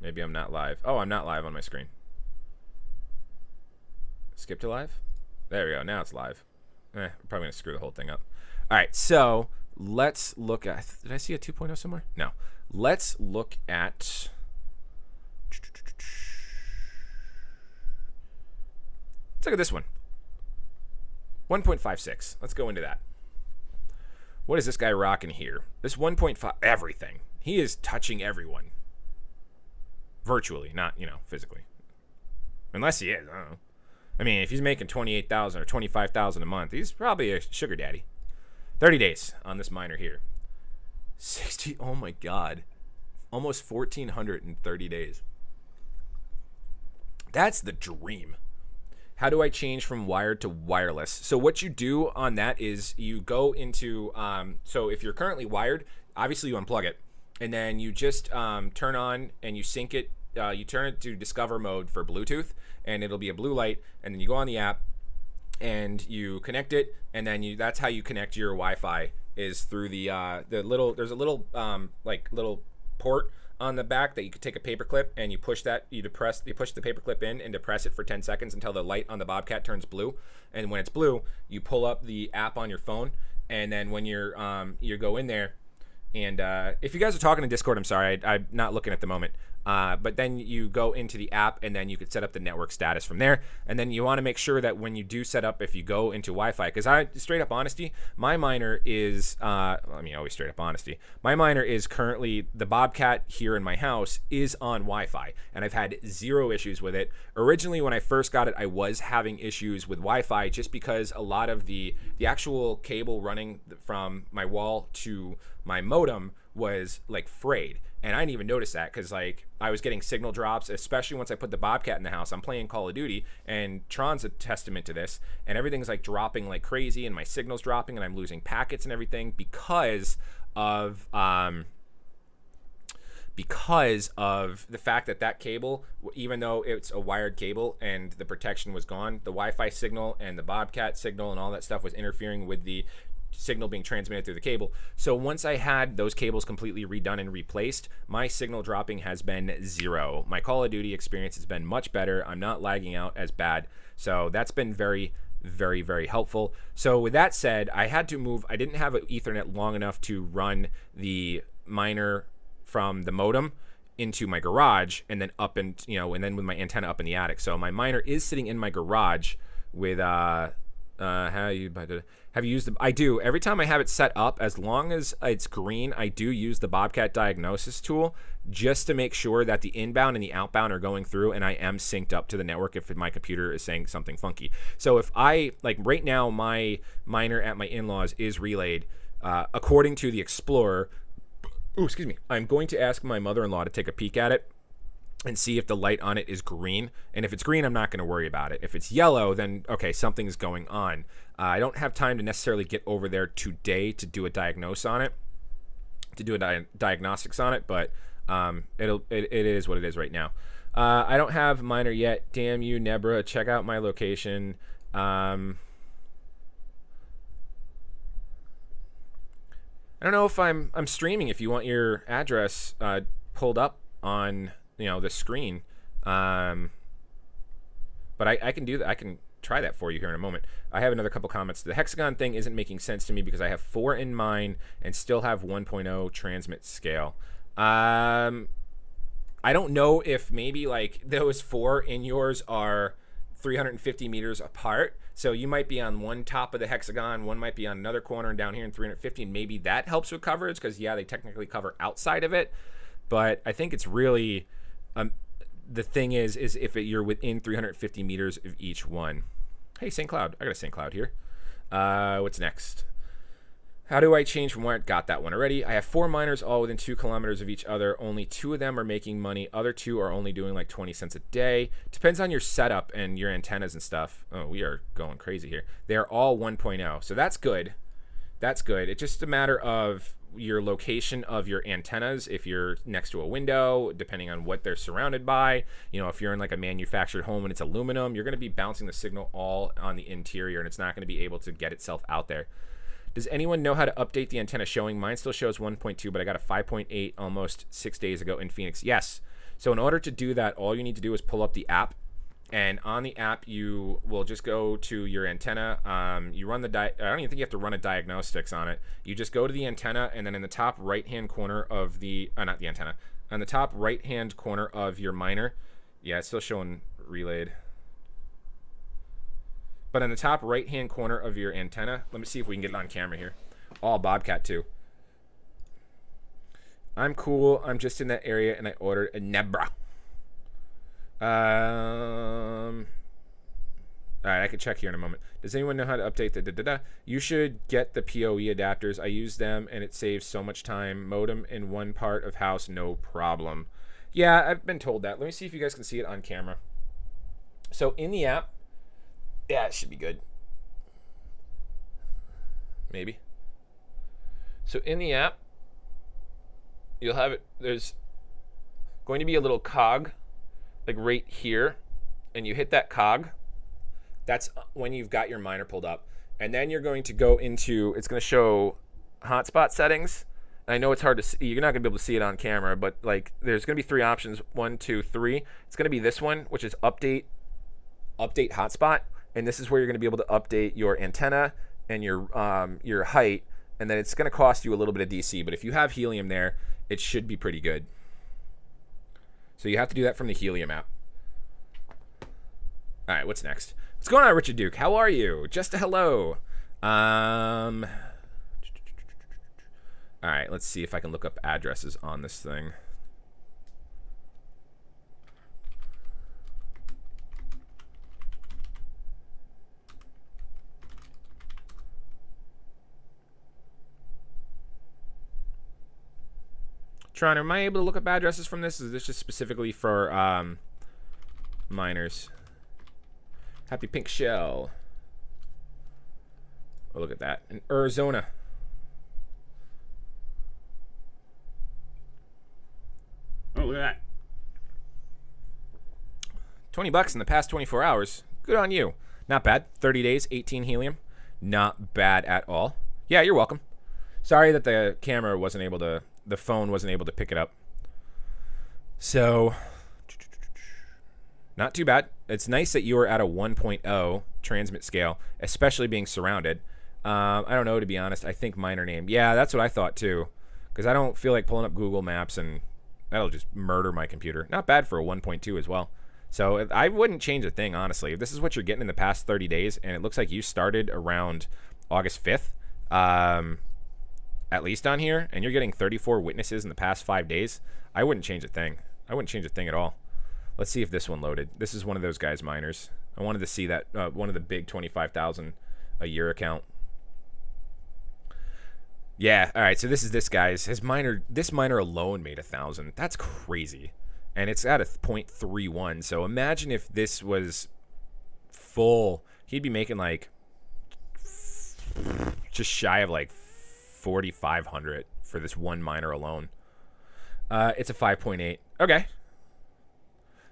S1: Maybe I'm not live. Oh, I'm not live on my screen. Skip to live? There we go. Now it's live. We're probably going to screw the whole thing up. All right, so let's look at... Did I see a 2.0 somewhere? No. Let's look at... Let's look at this one. 1.56. Let's go into that. What is this guy rocking here? This 1.5... Everything. He is touching everyone. Virtually, not, you know, physically. Unless he is, I don't know. I mean, if he's making $28,000 or $25,000 a month, he's probably a sugar daddy. 30 days on this miner here. 60, oh my God. Almost 1,400 in 30 days. That's the dream. How do I change from wired to wireless? So what you do on that is you go into, so if you're currently wired, obviously you unplug it. And then you just turn on and you sync it. You turn it to discover mode for Bluetooth, and it'll be a blue light. And then you go on the app, and you connect it, and then that's how you connect your Wi-Fi is through the little. There's a little like little port on the back that you could take a paper clip and you push that. You push the paper clip in and depress it for 10 seconds until the light on the Bobcat turns blue. And when it's blue, you pull up the app on your phone, and then when you go in there. And if you guys are talking in Discord, I'm sorry, I'm not looking at the moment. But then you go into the app, and then you could set up the network status from there. And then you want to make sure that when you do set up, if you go into Wi-Fi, because straight up honesty, my miner is, always straight up honesty. My miner is currently, the Bobcat here in my house is on Wi-Fi, and I've had 0 issues with it. Originally, when I first got it, I was having issues with Wi-Fi just because a lot of the actual cable running from my wall to my modem was like frayed, and I didn't even notice that because like I was getting signal drops, especially once I put the Bobcat in the house. I'm playing Call of Duty, and Tron's a testament to this, and everything's like dropping like crazy, and my signal's dropping, and I'm losing packets and everything because of the fact that cable, even though it's a wired cable and the protection was gone, the Wi-Fi signal and the Bobcat signal and all that stuff was interfering with the signal being transmitted through the cable. So once I had those cables completely redone and replaced, my signal dropping has been 0. My Call of Duty experience has been much better. I'm not lagging out as bad. So that's been very, very, very helpful. So with that said, I had to move. I didn't have an Ethernet long enough to run the miner from the modem into my garage and then up and and then with my antenna up in the attic. So my miner is sitting in my garage with have you used the... I do. Every time I have it set up, as long as it's green, I do use the Bobcat diagnosis tool just to make sure that the inbound and the outbound are going through, and I am synced up to the network if my computer is saying something funky. So if I, like right now, my miner at my in-laws is relayed according to the Explorer. Ooh, excuse me. I'm going to ask my mother-in-law to take a peek at it and see if the light on it is green. And if it's green, I'm not going to worry about it. If it's yellow, then okay, something's going on. I don't have time to necessarily get over there today to do a diagnosis on it, diagnostics on it, but it is what it is right now. I don't have miner yet. Damn you, Nebra. Check out my location. I don't know if I'm streaming. If you want your address pulled up on the screen, but I can do that. I can try that for you here in a moment. I have another couple comments. The hexagon thing isn't making sense to me because I have 4 in mine and still have 1.0 transmit scale. I don't know if maybe like those 4 in yours are 350 meters apart. So you might be on one top of the hexagon, one might be on another corner, and down here in 350, and maybe that helps with coverage because, yeah, they technically cover outside of it. But I think it's really, the thing is if you're within 350 meters of each one. Hey, St. Cloud. I got a St. Cloud here. What's next? How do I change from where I got that one already? I have 4 miners all within 2 kilometers of each other. Only 2 of them are making money. Other 2 are only doing like 20 cents a day. Depends on your setup and your antennas and stuff. Oh, we are going crazy here. They're all 1.0. So that's good. That's good. It's just a matter of your location of your antennas. If you're next to a window, depending on what they're surrounded by, you know, if you're in like a manufactured home and it's aluminum, you're going to be bouncing the signal all on the interior and it's not going to be able to get itself out there. Does anyone know how to update the antenna showing? Mine still shows 1.2, but I got a 5.8 almost 6 days ago in Phoenix. Yes. So in order to do that, all you need to do is pull up the app. And on the app, you will just go to your antenna. You run the I don't even think you have to run a diagnostics on it. You just go to the antenna, and then in the top right-hand corner of the not the antenna, on the top right-hand corner of your miner, yeah, it's still showing relayed. But in the top right-hand corner of your antenna, let me see if we can get it on camera here. Oh, Bobcat too. I'm cool. I'm just in that area, and I ordered a Nebra. All right, I can check here in a moment. Does anyone know how to update the You should get the PoE adapters. I use them, and it saves so much time. Modem in one part of house, no problem. Yeah, I've been told that. Let me see if you guys can see it on camera. So in the app, yeah, it should be good. Maybe. So in the app, you'll have it. There's going to be a little cog, like right here, and you hit that cog. That's when you've got your miner pulled up. And then you're going to go into, it's going to show hotspot settings. And I know it's hard to see. You're not going to be able to see it on camera, but like there's going to be 3 options. 1, 2, 3. It's going to be this one, which is update hotspot. And this is where you're going to be able to update your antenna and your height. And then it's going to cost you a little bit of DC. But if you have Helium there, it should be pretty good. So you have to do that from the Helium app. All right, what's next? What's going on, Richard Duke? How are you? Just a hello. All right, let's see if I can look up addresses on this thing. Tron, am I able to look up addresses from this? Is this just specifically for miners? Happy Pink Shell. Oh, look at that. In Arizona.
S2: Oh, look at that.
S1: $20 in the past 24 hours. Good on you. Not bad. 30 days, 18 helium. Not bad at all. Yeah, you're welcome. Sorry that the camera wasn't able to, the phone wasn't able to pick it up. So, not too bad. It's nice that you are at a 1.0 transmit scale, especially being surrounded. I don't know, to be honest. I think miner name. Yeah, that's what I thought too. Because I don't feel like pulling up Google Maps and that'll just murder my computer. Not bad for a 1.2 as well. So I wouldn't change a thing, honestly. If this is what you're getting in the past 30 days, and it looks like you started around August 5th, at least on here, and you're getting 34 witnesses in the past 5 days, I wouldn't change a thing. I wouldn't change a thing at all. Let's see if this one loaded. This is one of those guys' miners. I wanted to see that, one of the big 25,000 a year account. Yeah, all right, so this is this guy's. This miner alone made 1,000. That's crazy. And it's at a 0.31. So imagine if this was full. He'd be making like just shy of like 4,500 for this one miner alone. It's a 5.8. Okay.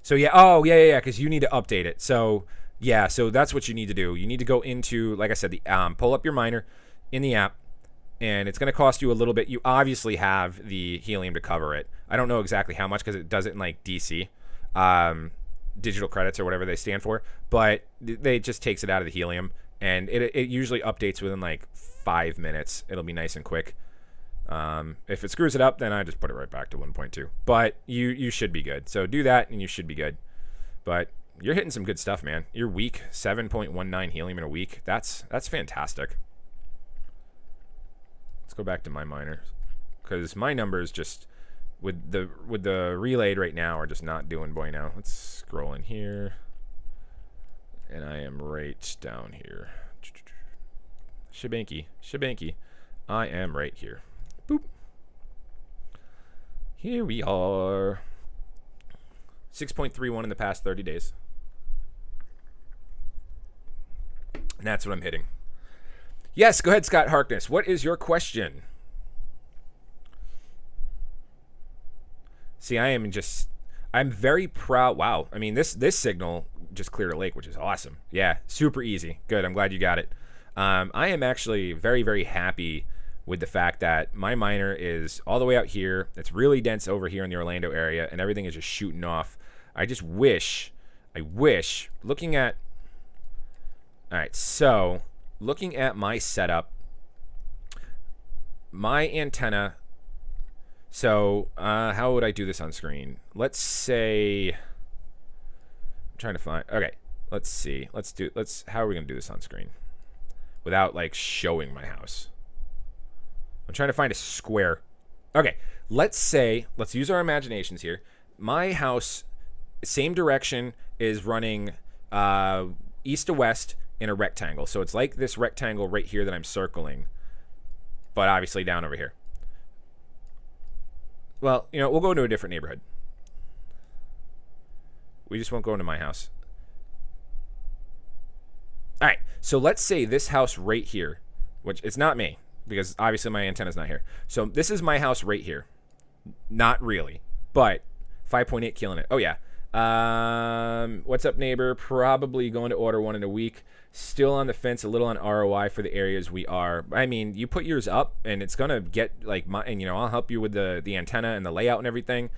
S1: So yeah, oh yeah, because you need to update it. So yeah, so that's what you need to do. You need to go into, like I said, the pull up your miner in the app, and it's going to cost you a little bit. You obviously have the helium to cover it. I don't know exactly how much because it does it in like DC, digital credits or whatever they stand for, but it just takes it out of the helium, and it usually updates within like 5 minutes. It'll be nice and quick. If it screws it up, then I just put it right back to 1.2. But you should be good. So do that, and you should be good. But you're hitting some good stuff, man. You're weak 7.19 helium in a week. That's fantastic. Let's go back to my miners, because my numbers just with the relayed right now are just not doing bueno. Let's scroll in here, and I am right down here. Shabanky. I am right here. Boop. Here we are. 6.31 in the past 30 days. And that's what I'm hitting. Yes, go ahead, Scott Harkness. What is your question? See, I'm very proud. Wow. I mean, this signal just cleared a lake, which is awesome. Yeah, super easy. Good. I'm glad you got it. I am actually very, very happy with the fact that my miner is all the way out here. It's really dense over here in the Orlando area, and everything is just shooting off. I wish, looking at, all right, so looking at my setup, my antenna, so how would I do this on screen? Let's say, I'm trying to find, okay, let's see, how are we going to do this on screen without like showing my house? I'm trying to find a square. Okay, let's use our imaginations here. My house, same direction, is running east to west in a rectangle. So it's like this rectangle right here that I'm circling, but obviously down over here. Well, you know, we'll go into a different neighborhood. We just won't go into my house. All right, so let's say this house right here, which it's not me, because obviously my antenna's not here. So this is my house right here. Not really, but 5.8 killing it. Oh, yeah. What's up, neighbor? Probably going to order one in a week. Still on the fence, a little on ROI for the areas we are. I mean, you put yours up, and it's gonna get like and you know, I'll help you with the antenna and the layout and everything.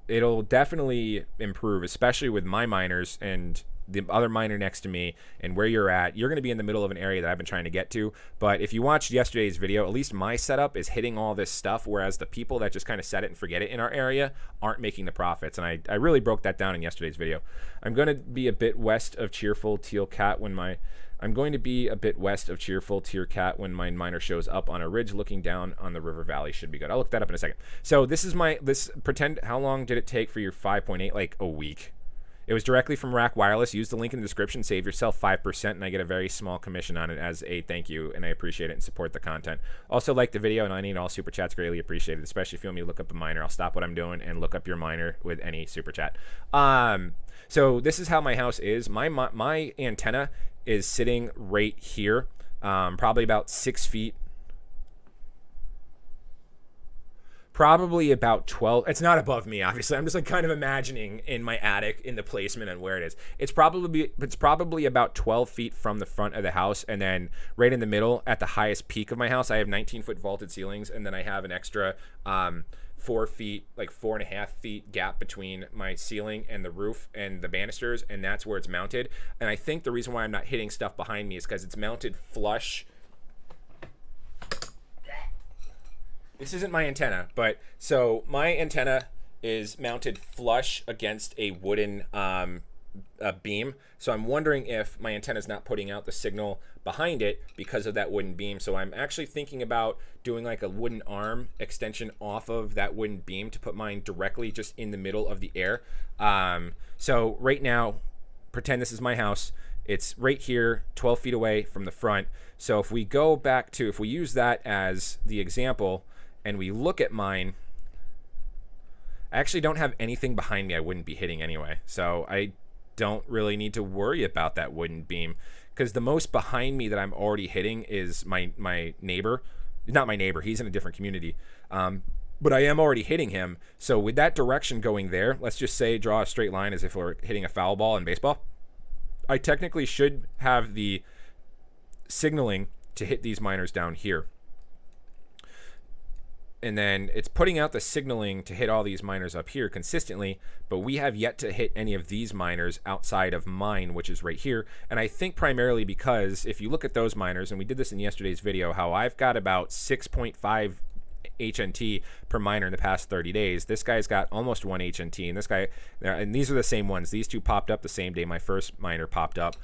S1: It'll definitely improve, especially with my miners and the other miner next to me and where you're at. You're going to be in the middle of an area that I've been trying to get to. But if you watched yesterday's video, at least my setup is hitting all this stuff, whereas the people that just kind of set it and forget it in our area aren't making the profits. And I really broke that down in yesterday's video. I'm going to be a bit west of Cheerful Teal Cat when my miner shows up on a ridge looking down on the river valley. Should be good. I'll look that up in a second. So this is pretend, how long did it take for your 5.8? Like a week. It was directly from Rack Wireless. Use the link in the description. Save yourself 5%, and I get a very small commission on it as a thank you, and I appreciate it and support the content. Also, like the video, and I need all super chats greatly appreciated, especially if you want me to look up a miner. I'll stop what I'm doing and look up your miner with any super chat. So this is how my house is. My antenna is sitting right here, probably about 6 feet. Probably about 12. It's not above me, obviously. I'm just like kind of imagining in my attic in the placement and where it is. It's probably about 12 feet from the front of the house, and then right in the middle at the highest peak of my house, I have 19-foot vaulted ceilings, and then I have an extra 4 feet, like 4.5 feet gap between my ceiling and the roof and the banisters, and that's where it's mounted. And I think the reason why I'm not hitting stuff behind me is because it's mounted flush. This isn't my antenna, but so my antenna is mounted flush against a wooden beam. So I'm wondering if my antenna is not putting out the signal behind it because of that wooden beam. So I'm actually thinking about doing like a wooden arm extension off of that wooden beam to put mine directly just in the middle of the air. So right now, pretend this is my house. It's right here, 12 feet away from the front. So if we go back to, if we use that as the example, and we look at mine, I actually don't have anything behind me I wouldn't be hitting anyway. So I don't really need to worry about that wooden beam, because the most behind me that I'm already hitting is my neighbor. Not my neighbor, he's in a different community. But I am already hitting him. So with that direction going there, let's just say draw a straight line as if we're hitting a foul ball in baseball. I technically should have the signaling to hit these miners down here. and then it's putting out the signaling to hit all these miners up here consistently, but we have yet to hit any of these miners outside of mine, which is right here. And I think primarily because if you look at those miners, and we did this in yesterday's video, how I've got about 6.5 HNT per miner in the past 30 days. This guy's got almost 1 HNT, and this guy, and these are the same ones. These two popped up the same day my first miner popped up.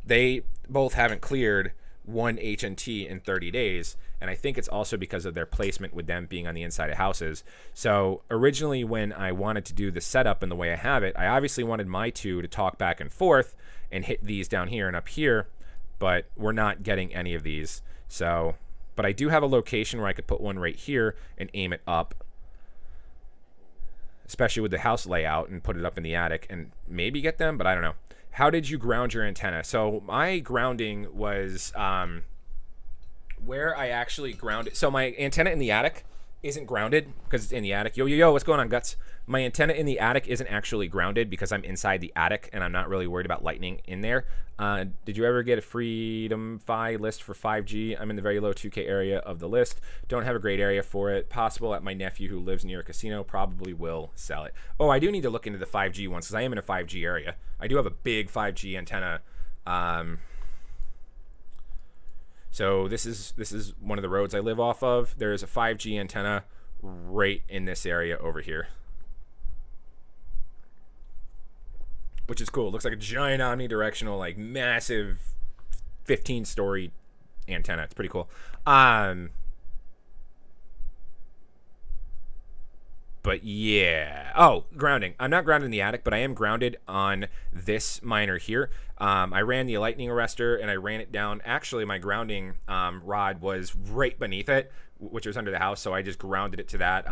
S1: They both haven't cleared 1 HNT in 30 days, and I think it's also because of their placement with them being on the inside of houses. So originally when I wanted to do the setup and the way I have it, I obviously wanted my two to talk back and forth and hit these down here and up here, but we're not getting any of these. So, but I do have a location where I could put one right here and aim it up, especially with the house layout, and put it up in the attic and maybe get them, but I don't know. How did you ground your antenna? So my grounding was where I actually grounded. So my antenna in the attic isn't grounded because it's in the attic. Yo, what's going on, Guts? My antenna in the attic isn't actually grounded because I'm inside the attic and I'm not really worried about lightning in there. Did you ever get a Freedom Fi list for 5G? I'm in the very low 2K area of the list. Don't have a great area for it. Possible at my nephew who lives near a casino. Probably will sell it. Oh, I do need to look into the 5G ones because I am in a 5G area. I do have a big 5G antenna. So this is one of the roads I live off of. There is a 5G antenna right in this area over here, which is cool. It looks like a giant omnidirectional, like massive 15-story antenna. It's pretty cool. But yeah. Oh, grounding. I'm not grounded in the attic, but I am grounded on this miner here. I ran the lightning arrestor and I ran it down. Actually, my grounding rod was right beneath it, which was under the house. So I just grounded it to that.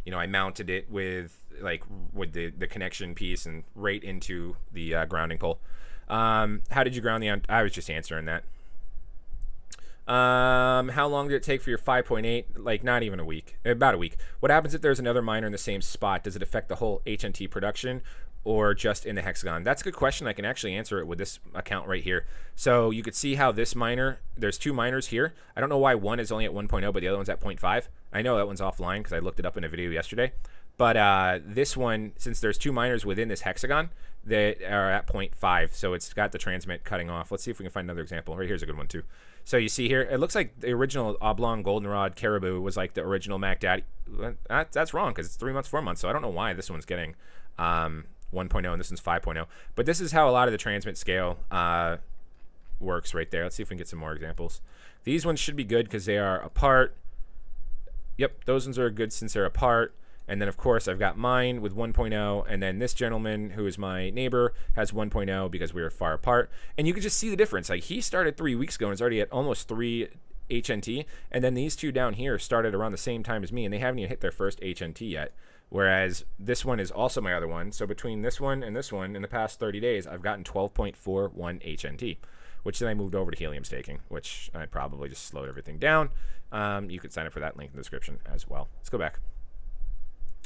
S1: You know, I mounted it with the connection piece and right into the grounding pole. How did you ground the? I was just answering that. How long did it take for your 5.8? Like not even a week, about a week. What happens if there's another miner in the same spot? Does it affect the whole HNT production or just in the hexagon? That's a good question. I can actually answer it with this account right here. So you could see how this miner, there's two miners here. I don't know why one is only at 1.0, but the other one's at 0.5. I know that one's offline because I looked it up in a video yesterday. But this one, since there's two miners within this hexagon that are at 0.5, so it's got the transmit cutting off. Let's see if we can find another example. Right here's a good one too. So you see here, it looks like the original oblong goldenrod caribou was like the original Mac Daddy. That's wrong because it's 3 months, 4 months. So I don't know why this one's getting 1.0 and this one's 5.0. But this is how a lot of the transmit scale works right there. Let's see if we can get some more examples. These ones should be good because they are apart. Yep, those ones are good since they're apart. And then, of course, I've got mine with 1.0, and then this gentleman, who is my neighbor, has 1.0 because we were far apart. And you can just see the difference. Like, he started 3 weeks ago and is already at almost 3 HNT, and then these two down here started around the same time as me, and they haven't even hit their first HNT yet. Whereas this one is also my other one. So between this one and this one, in the past 30 days, I've gotten 12.41 HNT, which then I moved over to helium staking, which I probably just slowed everything down. You could sign up for that link in the description as well. Let's go back.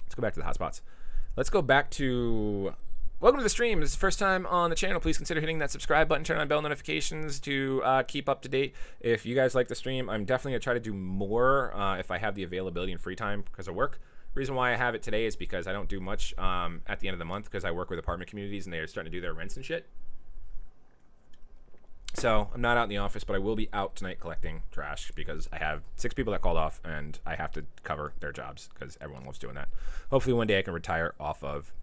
S1: Let's go back to the hotspots. Let's go back to... Welcome to the stream. This is the first time on the channel. Please consider hitting that subscribe button, turn on bell notifications to keep up to date. If you guys like the stream, I'm definitely going to try to do more if I have the availability and free time because of work. The reason why I have it today is because I don't do much at the end of the month because I work with apartment communities and they're starting to do their rents and shit. So I'm not out in the office, but I will be out tonight collecting trash because I have 6 people that called off and I have to cover their jobs because everyone loves doing that. Hopefully one day I can retire off of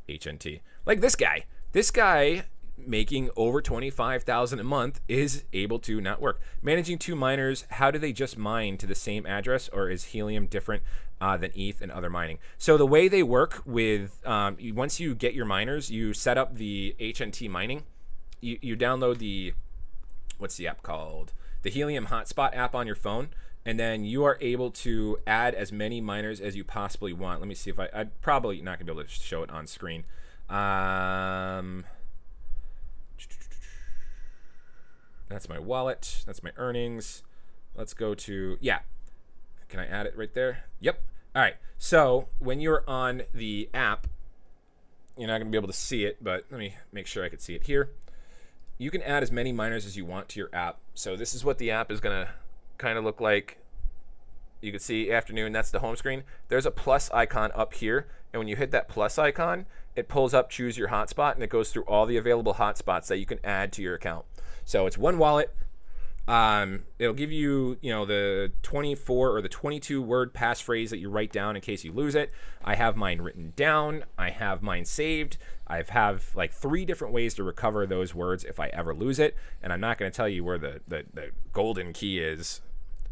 S1: HNT. Like this guy. This guy making over $25,000 a month is able to not work. Managing 2 miners, how do they just mine to the same address, or is Helium different than ETH and other mining? So the way they work with, once you get your miners, you set up the HNT mining. You download the... what's the app called? The Helium Hotspot app on your phone, and then you are able to add as many miners as you possibly want. Let me see if I'm probably not gonna be able to show it on screen. That's my wallet. That's my earnings. Let's go to, yeah. Can I add it right there? Yep. All right. So when you're on the app, you're not gonna be able to see it, but let me make sure I could see it here. You can add as many miners as you want to your app. So this is what the app is going to kind of look like. You can see afternoon, that's the home screen. There's a plus icon up here, and when you hit that plus icon, it pulls up choose your hotspot, and it goes through all the available hotspots that you can add to your account. So it's one wallet. It'll give you, the 24 or the 22 word passphrase that you write down in case you lose it. I have mine written down. I have mine saved. I have like 3 different ways to recover those words if I ever lose it. And I'm not going to tell you where the golden key is.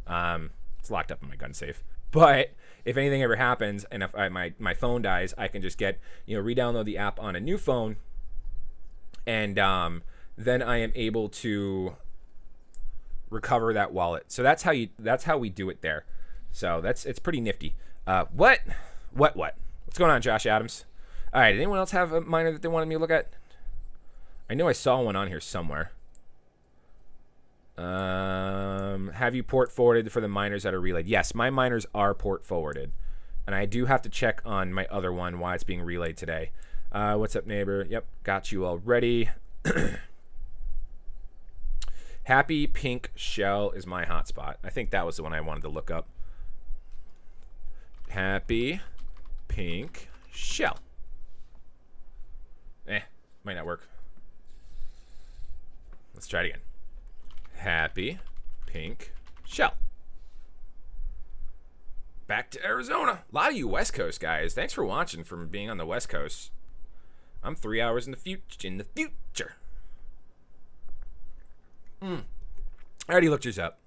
S1: It's locked up in my gun safe. But if anything ever happens and if my phone dies, I can just get, re-download the app on a new phone. And then I am able to recover that wallet. So that's how we do it there. So it's pretty nifty. What? What's going on, Josh Adams? All right, anyone else have a miner that they wanted me to look at? I know I saw one on here somewhere. Have you port forwarded for the miners that are relayed? Yes, my miners are port forwarded. And I do have to check on my other one why it's being relayed today. What's up, neighbor? Yep, got you already. Happy Pink Shell is my hotspot. I think that was the one I wanted to look up. Happy Pink Shell. Might not work. Let's try it again. Happy Pink Shell. Back to Arizona. A lot of you West Coast guys. Thanks for watching, from being on the West Coast. I'm 3 hours in the future. I already looked yours up.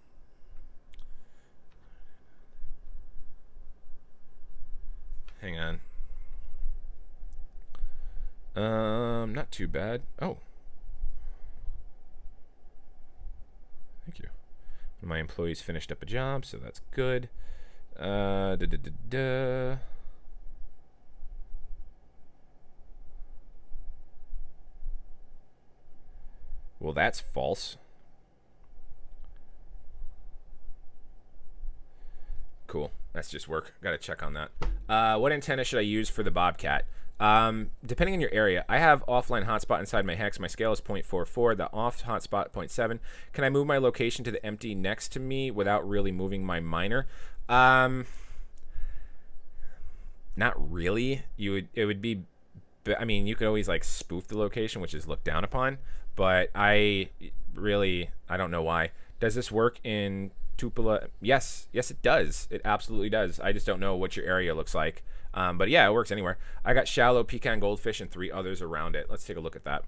S1: Hang on. Not too bad. Oh. Thank you. My employees finished up a job, so that's good. Well, that's false. Cool. That's just work. Got to check on that. What antenna should I use for the bobcat? Depending on your area, I have offline hotspot inside my hex. My scale is 0.44. The off hotspot 0.7. Can I move my location to the empty next to me without really moving my miner? Not really. It would be. I mean, you could always like spoof the location, which is looked down upon. But I don't know why. Does this work in Tupelo? Yes, it does. It absolutely does. I just don't know what your area looks like. But yeah, it works anywhere. I got shallow pecan goldfish and 3 others around it. Let's take a look at that.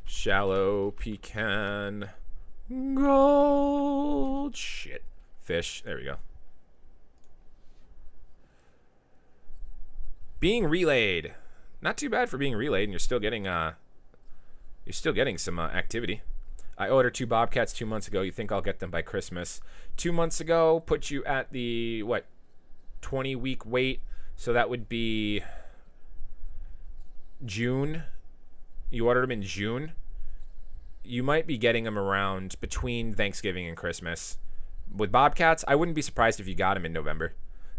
S1: Shallow pecan gold fish. There we go. Being relayed. Not too bad for being relayed, and you're still getting some activity. I ordered 2 bobcats 2 months ago. You think I'll get them by Christmas? 2 months ago put you at the 20-week wait, so that would be June. You ordered them in June. You might be getting them around between Thanksgiving and Christmas. With bobcats, I wouldn't be surprised if you got them in November.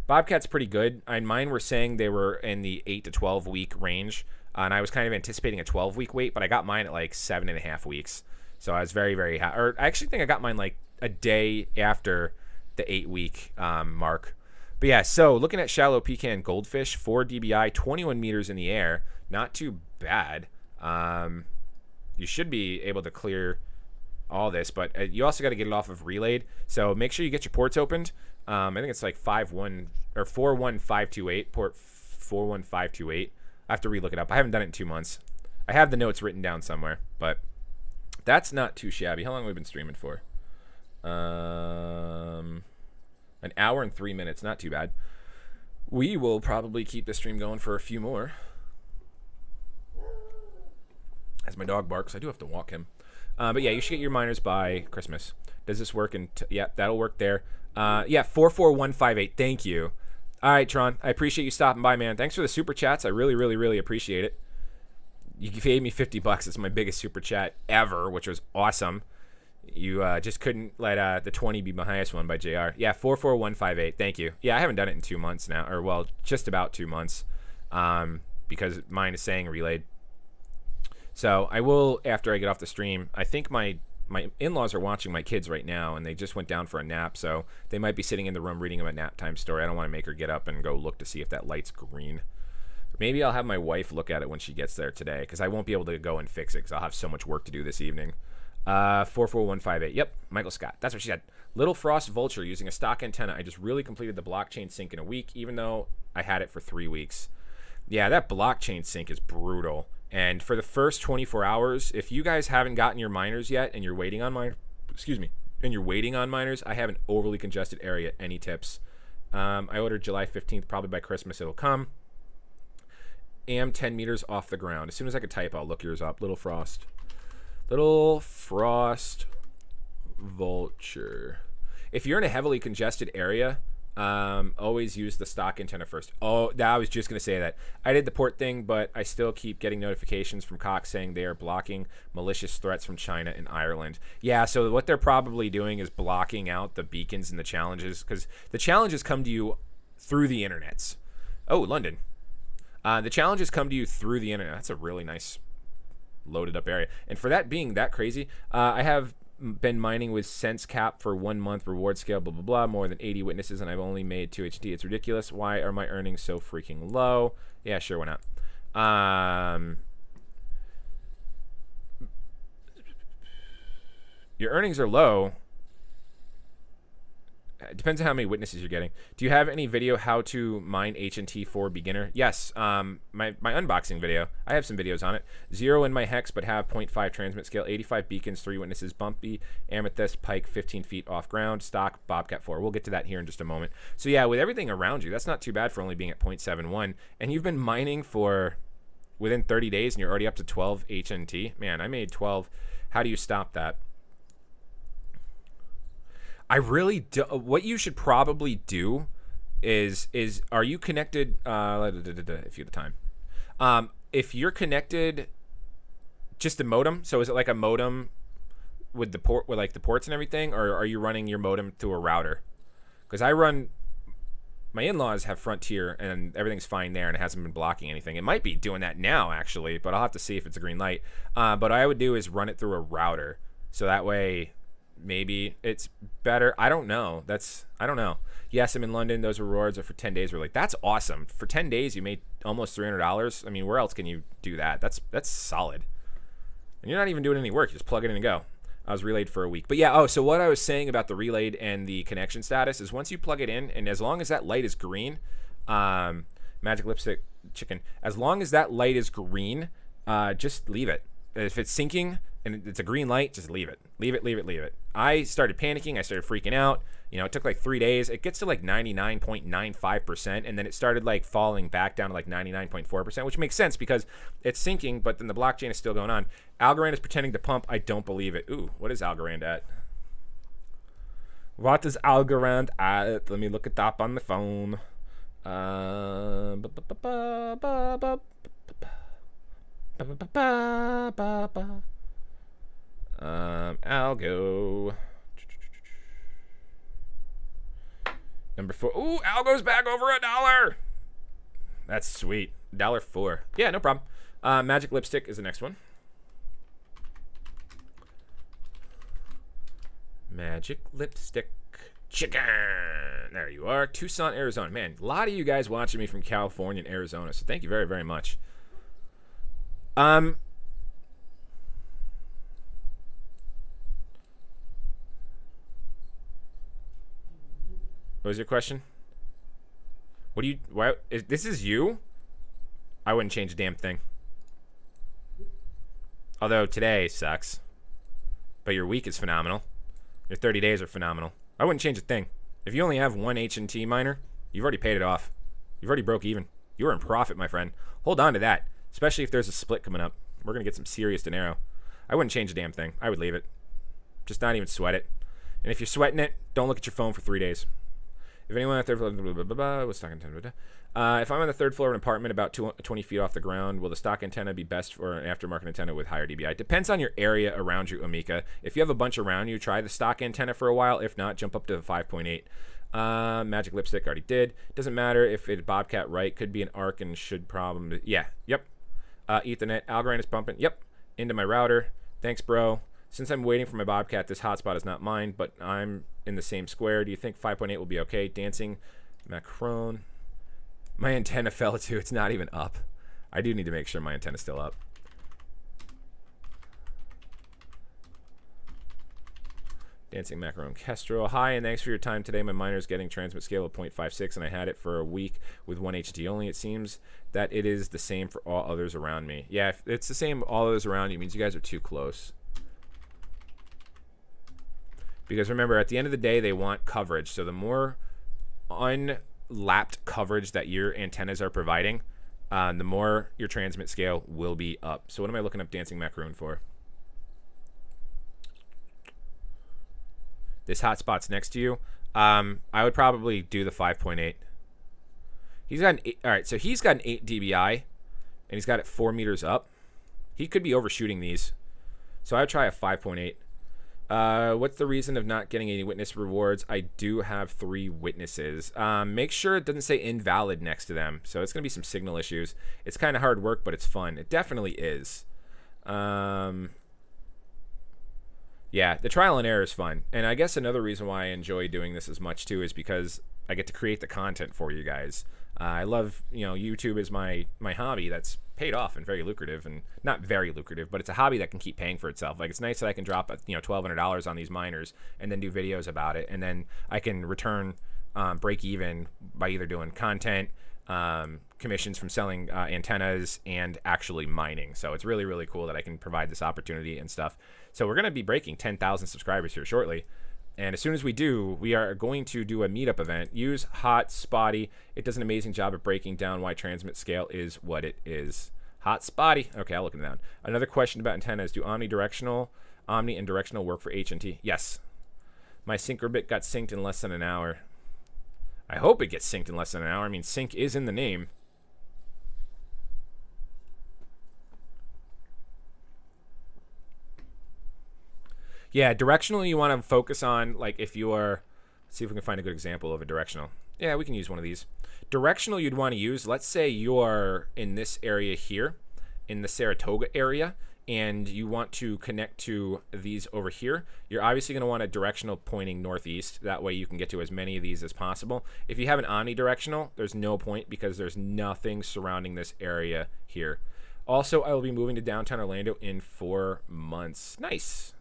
S1: Bobcat's pretty good. Mine were saying they were in the 8 to 12 week range, and I was kind of anticipating a 12-week wait, but I got mine at like 7.5 weeks. So I was very, very happy. Or I actually think I got mine like a day after the 8-week mark. But yeah, so looking at shallow pecan goldfish, 4 dBi, 21 meters in the air. Not too bad. You should be able to clear all this, but you also got to get it off of relayed. So make sure you get your ports opened. I think it's like 41528, port 41528. I have to relook it up. I haven't done it in 2 months. I have the notes written down somewhere, but that's not too shabby. How long have we been streaming for? An hour and 3 minutes. Not too bad. We will probably keep the stream going for a few more. As my dog barks, I do have to walk him. But yeah, you should get your miners by Christmas. Does this work? Yeah, that'll work there. Yeah, 44158. Thank you. All right, Tron. I appreciate you stopping by, man. Thanks for the super chats. I really, really, really appreciate it. You paid me $50. It's my biggest super chat ever, which was awesome. You just couldn't let the 20 be my highest one by JR. Yeah, 44158. Thank you. Yeah, I haven't done it in 2 months now, or well, just about 2 months, because mine is saying relayed. So I will, after I get off the stream, I think my my in-laws are watching my kids right now, and they just went down for a nap, so they might be sitting in the room reading them a nap time story. I don't want to make her get up and go look to see if that light's green. Maybe I'll have my wife look at it when she gets there today, because I won't be able to go and fix it because I'll have so much work to do this evening. 44158. Yep, Michael Scott. That's what she said. Little Frost Vulture using a stock antenna. I just really completed the blockchain sync in a week, even though I had it for 3 weeks. Yeah, that blockchain sync is brutal. And for the first 24 hours, if you guys haven't gotten your miners yet and you're waiting on miners, I have an overly congested area. Any tips? I ordered July 15th. Probably by Christmas it'll come. Am 10 meters off the ground. As soon as I could type, I'll look yours up. Little Frost Vulture. If you're in a heavily congested area, always use the stock antenna first. Oh, I was just going to say that. I did the port thing, but I still keep getting notifications from Cox saying they are blocking malicious threats from China and Ireland. Yeah, so what they're probably doing is blocking out the beacons and the challenges, because the challenges come to you through the internets. Oh, London. The challenges come to you through the internet. That's a really nice loaded up area. And for that being that crazy, I have been mining with sense cap for 1 month, reward scale, blah, blah, blah, more than 80 witnesses, and I've only made 2 HT. It's ridiculous. Why are my earnings so freaking low? Yeah, sure, why not? Your earnings are low. It depends on how many witnesses you're getting. Do you have any video how to mine HNT for beginner? Yes, my unboxing video. I have some videos on it. 0 in my hex, but have 0.5 transmit scale, 85 beacons, 3 witnesses, bumpy, amethyst, pike, 15 feet off ground, stock, bobcat 4. We'll get to that here in just a moment. So yeah, with everything around you, that's not too bad for only being at 0.71. And you've been mining for within 30 days, and you're already up to 12 HNT. Man, I made 12. How do you stop that? I really do. What you should probably do is are you connected? If you have the time, if you're connected, just the modem. So is it like a modem with the port, with like the ports and everything, or are you running your modem through a router? Because my in-laws have Frontier and everything's fine there and it hasn't been blocking anything. It might be doing that now actually, but I'll have to see if it's a green light. But what I would do is run it through a router, so that way. Maybe it's better. I don't know. I don't know. Yes, I'm in London. Those rewards are for 10 days. We're like, that's awesome. For 10 days, you made almost $300. I mean, where else can you do that? That's solid. And you're not even doing any work. You just plug it in and go. I was relayed for a week. But yeah, so what I was saying about the relayed and the connection status is once you plug it in, and as long as that light is green, Magic Lipstick Chicken, as long as that light is green, just leave it. If it's syncing and it's a green light, just leave it. Leave it. I started panicking. I started freaking out. It took like 3 days. It gets to like 99.95%, and then it started like falling back down to like 99.4%, which makes sense because it's syncing, but then the blockchain is still going on. Algorand is pretending to pump. I don't believe it. Ooh, what is Algorand at? What is Algorand at? Let me look it up on the phone. Algo. Number 4. Ooh, Algo's back over $1. That's sweet. $1.04. Yeah, no problem. Magic Lipstick is the next one. Magic Lipstick Chicken. There you are. Tucson, Arizona. Man, a lot of you guys watching me from California and Arizona, so thank you very, very much. What was your question? This is you? I wouldn't change a damn thing. Although today sucks. But your week is phenomenal. Your 30 days are phenomenal. I wouldn't change a thing. If you only have one HNT miner, you've already paid it off. You've already broke even. You're in profit, my friend. Hold on to that. Especially if there's a split coming up. We're going to get some serious dinero. I wouldn't change a damn thing. I would leave it. Just not even sweat it. And if you're sweating it, don't look at your phone for 3 days. If anyone on the third floor, if I'm on the third floor of an apartment about 20 feet off the ground, will the stock antenna be best for an aftermarket antenna with higher dBi? Depends on your area around you, Amika. If you have a bunch around you, try the stock antenna for a while. If not, jump up to 5.8. Magic Lipstick already did. Doesn't matter if it's Bobcat right. Could be an ARC and should problem. Yeah. Yep. Ethernet. Algorand is pumping. Yep. Into my router. Thanks, bro. Since I'm waiting for my bobcat, this hotspot is not mine, but I'm in the same square. Do you think 5.8 will be okay? Dancing Macron. My antenna fell too. It's not even up. I do need to make sure my antenna's still up. Dancing Macaron Kestrel. Hi, and thanks for your time today. My miner's getting transmit scale of 0.56, and I had it for a week with one HT only. It seems that it is the same for all others around me. Yeah, if it's the same all others around you, it means you guys are too close. Because remember, at the end of the day, they want coverage. So the more unlapped coverage that your antennas are providing, the more your transmit scale will be up. So what am I looking up Dancing Macaroon for? This hotspot's next to you. I would probably do the 5.8. He's got an 8. All right, so he's got an 8 dBi, and he's got it 4 meters up. He could be overshooting these. So I would try a 5.8. What's the reason of not getting any witness rewards? I do have 3 witnesses. Make sure it doesn't say invalid next to them. So it's going to be some signal issues. It's kind of hard work, but it's fun. It definitely is. Yeah, the trial and error is fun. And I guess another reason why I enjoy doing this as much too is because I get to create the content for you guys. I love, YouTube is my hobby that's paid off and very lucrative, and not very lucrative, but it's a hobby that can keep paying for itself. Like, it's nice that I can drop, $1,200 on these miners and then do videos about it. And then I can return, break even by either doing content, commissions from selling antennas, and actually mining. So it's really, really cool that I can provide this opportunity and stuff. So we're going to be breaking 10,000 subscribers here shortly. And as soon as we do, we are going to do a meetup event. Use Hotspotty. It does an amazing job of breaking down why transmit scale is what it is. Hotspotty. Okay, I'll look it down. Another question about antennas. Do omni and directional work for HNT? Yes. My syncrobit got synced in less than an hour. I hope it gets synced in less than an hour. I mean, sync is in the name. Yeah, directional you want to focus on, like, if you are, let's see if we can find a good example of a directional. Yeah, we can use one of these. Directional you'd want to use, let's say you're in this area here, in the Saratoga area, and you want to connect to these over here. You're obviously going to want a directional pointing northeast. That way you can get to as many of these as possible. If you have an omnidirectional, there's no point because there's nothing surrounding this area here. Also, I will be moving to downtown Orlando in 4 months. Nice.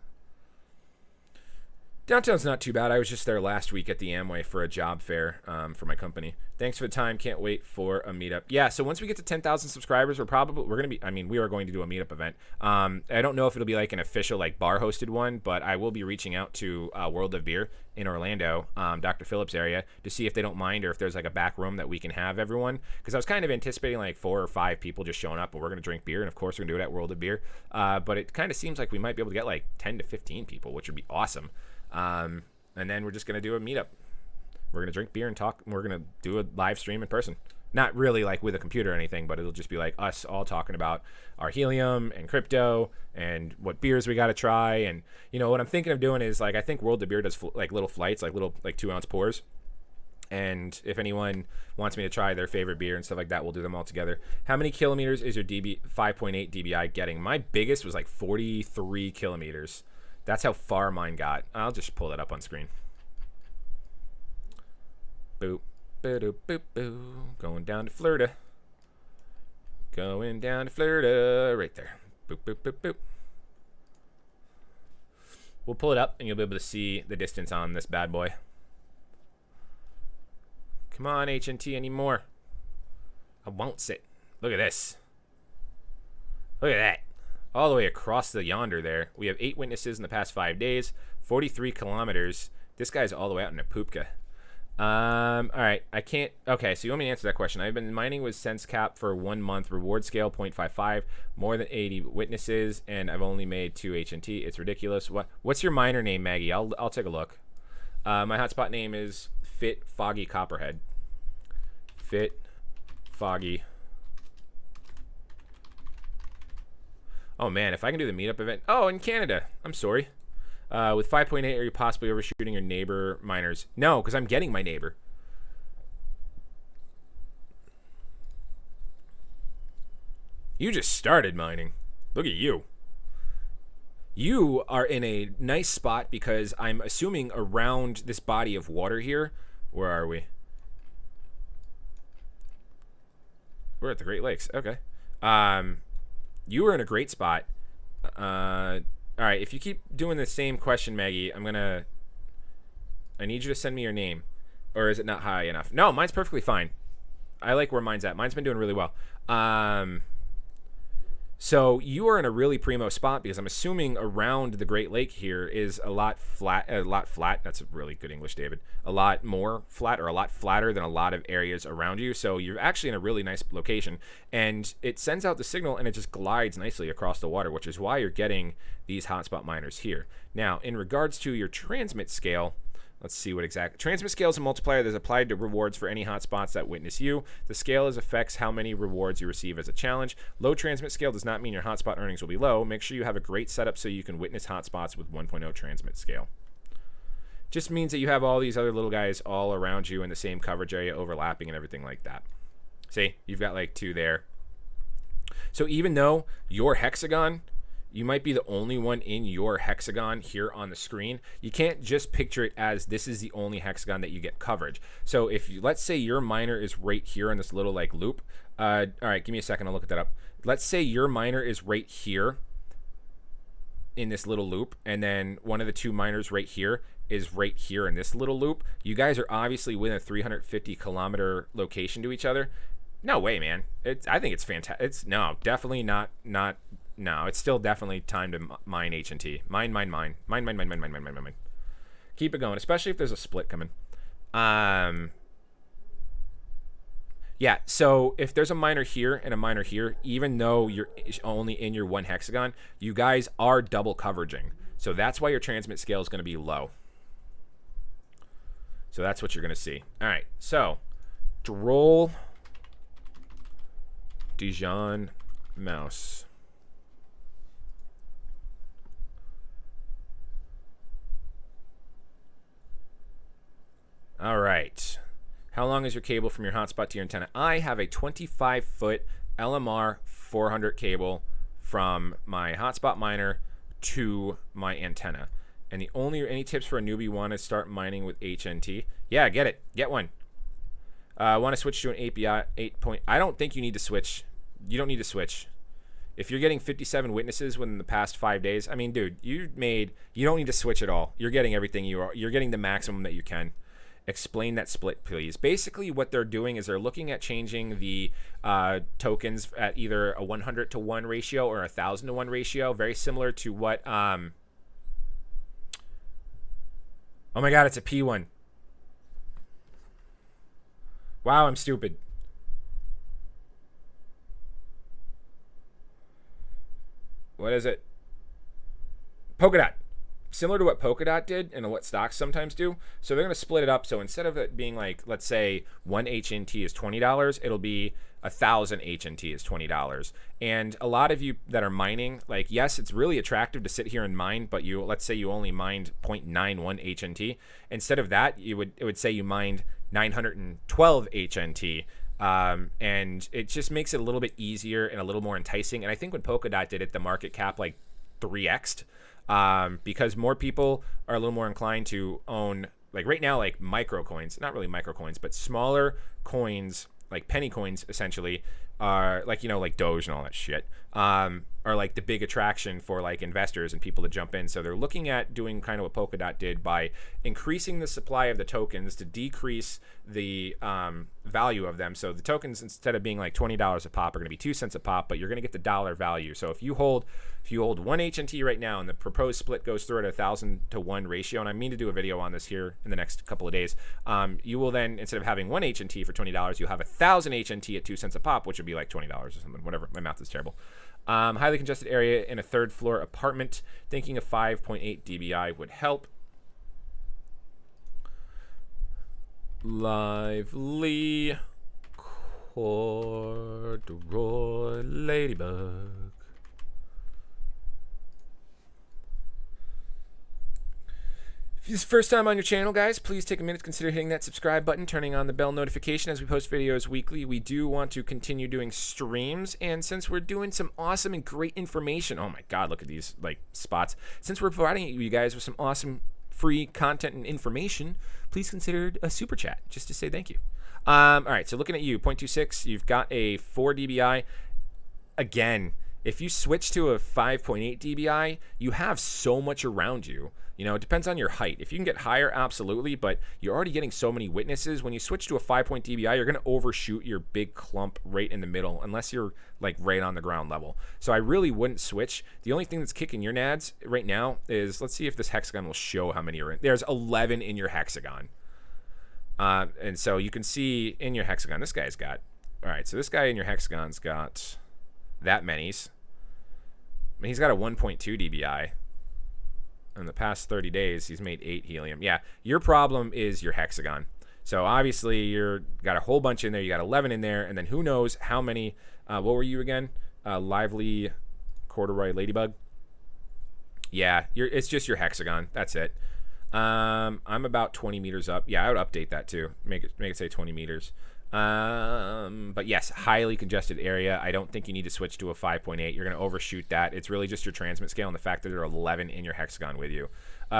S1: Downtown's not too bad. I was just there last week at the Amway for a job fair for my company. Thanks for the time. Can't wait for a meetup. Yeah, so once we get to 10,000 subscribers, we're going to be, we are going to do a meetup event. I don't know if it'll be like an official like bar hosted one, but I will be reaching out to YLDY Here in Orlando, Dr. Phillips area, to see if they don't mind or if there's like a back room that we can have everyone. Because I was kind of anticipating like 4 or 5 people just showing up, but we're going to drink beer, and of course we're going to do it at YLDY Here. But it kind of seems like we might be able to get like 10 to 15 people, which would be awesome. And then we're just going to do a meetup. We're going to drink beer and talk. We're going to do a live stream in person. Not really like with a computer or anything, but it'll just be like us all talking about our helium and crypto and what beers we got to try. And, what I'm thinking of doing is, like, I think YLDY Here does like little flights, like little like 2-ounce pours. And if anyone wants me to try their favorite beer and stuff like that, we'll do them all together. How many kilometers is your 5.8 dBi getting? My biggest was like 43 kilometers. That's how far mine got. I'll just pull that up on screen. Boop, boop, boop, boop. Going down to Florida. Going down to Florida. Right there. Boop, boop, boop, boop. We'll pull it up, and you'll be able to see the distance on this bad boy. Come on, HNT, anymore. I won't sit. Look at this. Look at that. All the way across the yonder there. We have 8 witnesses in the past 5 days. 43 kilometers. This guy's all the way out in Apupka. All right. I can't. Okay, so you want me to answer that question. I've been mining with SenseCap for 1 month. Reward scale 0.55. More than 80 witnesses, and I've only made 2 HNT. It's ridiculous. What's your miner name, Maggie? I'll take a look. My hotspot name is Fit Foggy Copperhead. Fit Foggy. Oh, man, if I can do the meetup event. Oh, in Canada. I'm sorry. With 5.8, are you possibly overshooting your neighbor miners? No, because I'm getting my neighbor. You just started mining. Look at you. You are in a nice spot because I'm assuming around this body of water here. Where are we? We're at the Great Lakes. Okay. You were in a great spot. All right. If you keep doing the same question, Maggie, I need you to send me your name. Or is it not high enough? No, mine's perfectly fine. I like where mine's at. Mine's been doing really well. So you are in a really primo spot because I'm assuming around the Great Lake here is a lot flat. That's a really good English, David. A lot more flat, or a lot flatter than a lot of areas around you. So you're actually in a really nice location, and it sends out the signal and it just glides nicely across the water, which is why you're getting these hotspot miners here. Now, in regards to your transmit scale, let's see what exact. Transmit scale is a multiplier that is applied to rewards for any hotspots that witness you. The scale affects how many rewards you receive as a challenge. Low transmit scale does not mean your hotspot earnings will be low. Make sure you have a great setup so you can witness hotspots with 1.0 transmit scale. Just means that you have all these other little guys all around you in the same coverage area, overlapping and everything like that. See, you've got like 2 there. So even though your hexagon, you might be the only one in your hexagon here on the screen, you can't just picture it as this is the only hexagon that you get coverage. So if you, let's say your miner is right here in this little like loop. All right, give me a second, I'll look that up. Let's say your miner is right here in this little loop, and then one of the 2 miners right here is right here in this little loop. You guys are obviously within a 350 kilometer location to each other. No way, man. I think it's fantastic. It's no, definitely not. No, it's still definitely time to mine HNT. Mine. Keep it going, especially if there's a split coming. Yeah, so if there's a miner here and a miner here, even though you're only in your 1 hexagon, you guys are double coveraging. So that's why your transmit scale is going to be low. So that's what you're going to see. All right, so Droll Dijon Mouse. All right. How long is your cable from your hotspot to your antenna? I have a 25-foot LMR 400 cable from my hotspot miner to my antenna. And any tips for a newbie want to start mining with HNT? Yeah, get it. Get one. Want to switch to an API 8. I don't think you need to switch. You don't need to switch. If you're getting 57 witnesses within the past 5 days, I mean, dude, you don't need to switch at all. You're getting everything you're getting the maximum that you can. Explain that split, please. Basically, what they're doing is they're looking at changing the tokens at either a 100 to 1 ratio or a 1,000 to 1 ratio. Very similar to what. Oh my God, it's a P1. Wow, I'm stupid. What is it? Polkadot. Similar to what Polkadot did and what stocks sometimes do. So they're going to split it up. So instead of it being like, let's say 1 HNT is $20, it'll be 1,000 HNT is $20. And a lot of you that are mining, like, yes, it's really attractive to sit here and mine, but let's say you only mined 0.91 HNT. Instead of that, it would say you mined 912 HNT. And it just makes it a little bit easier and a little more enticing. And I think when Polkadot did it, the market cap like 3x'd. Because more people are a little more inclined to own, like right now, like micro coins, not really micro coins, but smaller coins, like penny coins, essentially, are like, like Doge and all that shit, are like the big attraction for like investors and people to jump in. So they're looking at doing kind of what Polkadot did by increasing the supply of the tokens to decrease the value of them. So the tokens, instead of being like $20 a pop, are going to be 2 cents a pop, but you're going to get the dollar value. So if you hold 1 HNT right now and the proposed split goes through at a 1,000 to 1 ratio, and I mean to do a video on this here in the next couple of days, you will then, instead of having 1 HNT for $20, you'll have 1,000 HNT at 2 cents a pop, which would be like $20 or something, whatever. My math is terrible. Highly congested area in a 3rd floor apartment. Thinking a 5.8 dBi would help. Lively corduroy ladybug. If it's the first time on your channel, guys, please take a minute to consider hitting that subscribe button, turning on the bell notification as we post videos weekly. We do want to continue doing streams, and since we're doing some awesome and great information, oh my god, look at these like spots. Since we're providing you guys with some awesome free content and information, please consider a super chat just to say thank you. All right, so looking at you, 0.26, you've got a 4 dBi. Again, if you switch to a 5.8 dBi, you have so much around you. You know, it depends on your height. If you can get higher, absolutely, but you're already getting so many witnesses. When you switch to a 5.0 dBi, you're going to overshoot your big clump right in the middle, unless you're like right on the ground level. So I really wouldn't switch. The only thing that's kicking your nads right now is, let's see if this hexagon will show how many are in. There's 11 in your hexagon. And so you can see in your hexagon, this guy's got, all right, so this guy in your hexagon's got that many's. I mean, he's got a 1.2 dBi. In the past 30 days, he's made 8 helium. Yeah, your problem is your hexagon. So obviously, you're got a whole bunch in there. You got 11 in there, and then who knows how many. What were you again? Lively corduroy ladybug. Yeah, it's just your hexagon. That's it. I'm about 20 meters up. Yeah, I would update that too. Make it say 20 meters. But yes, highly congested area. I don't think you need to switch to a 5.8. You're going to overshoot that. It's really just your transmit scale and the fact that there are 11 in your hexagon with you.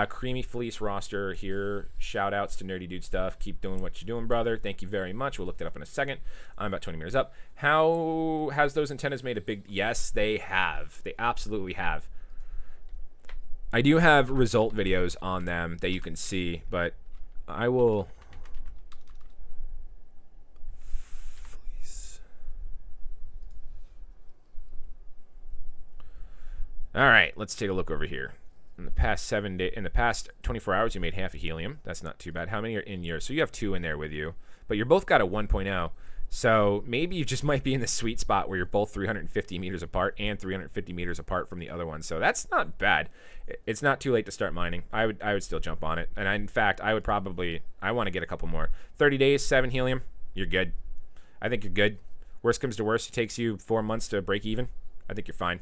S1: Creamy Fleece roster here. Shout outs to Nerdy Dude Stuff. Keep doing what you're doing, brother. Thank you very much. We'll look that up in a second. I'm about 20 meters up. How has those antennas made a big... Yes, they have. They absolutely have. I do have result videos on them that you can see, but I will... All right, let's take a look over here. In the past 24 hours, you made half a helium. That's not too bad. How many are in yours? So you have 2 in there with you, but you're both got a 1.0. So maybe you just might be in the sweet spot where you're both 350 meters apart and 350 meters apart from the other one. So that's not bad. It's not too late to start mining. I would still jump on it. And in fact, I want to get a couple more. 30 days, 7 helium. You're good. I think you're good. Worst comes to worst, it takes you 4 months to break even. I think you're fine.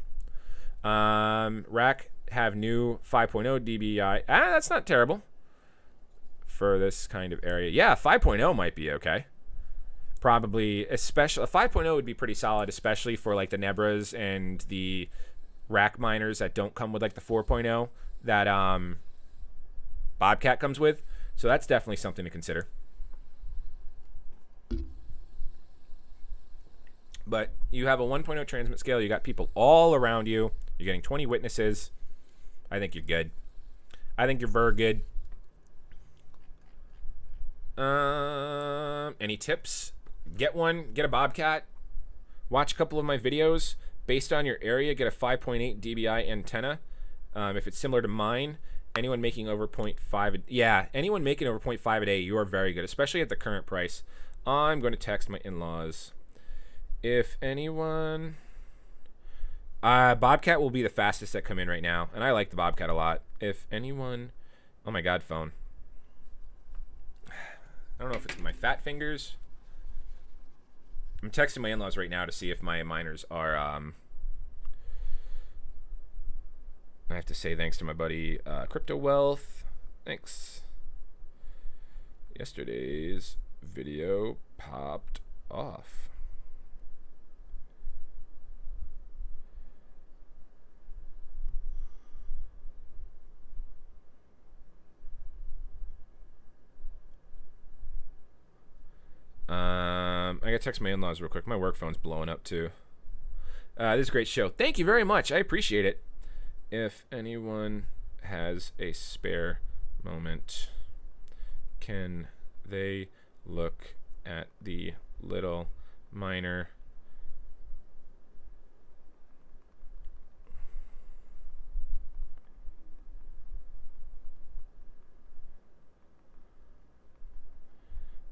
S1: Rack have new 5.0 dBi. That's not terrible for this kind of area. Yeah, 5.0 might be okay. Probably, especially a 5.0 would be pretty solid, especially for like the Nebras and the rack miners that don't come with like the 4.0 that Bobcat comes with. So that's definitely something to consider. But you have a 1.0 transmit scale. You got people all around you. You're getting 20 witnesses. I think you're good. I think you're very good. Any tips? Get one. Get a Bobcat. Watch a couple of my videos. Based on your area, get a 5.8 dBi antenna. If it's similar to mine, anyone making over 0.5... Yeah, anyone making over 0.5 a day, you are very good, especially at the current price. I'm going to text my in-laws. If anyone... Bobcat will be the fastest that come in right now, and I like the Bobcat a lot. If anyone... Oh my god, phone. I don't know if it's my fat fingers. I'm texting my in-laws right now to see if my miners are... I have to say thanks to my buddy Crypto Wealth. Thanks. Yesterday's video popped off. I gotta text my in-laws real quick. My work phone's blowing up too. This is a great show. Thank you very much. I appreciate it. If anyone has a spare moment, can they look at the little miner?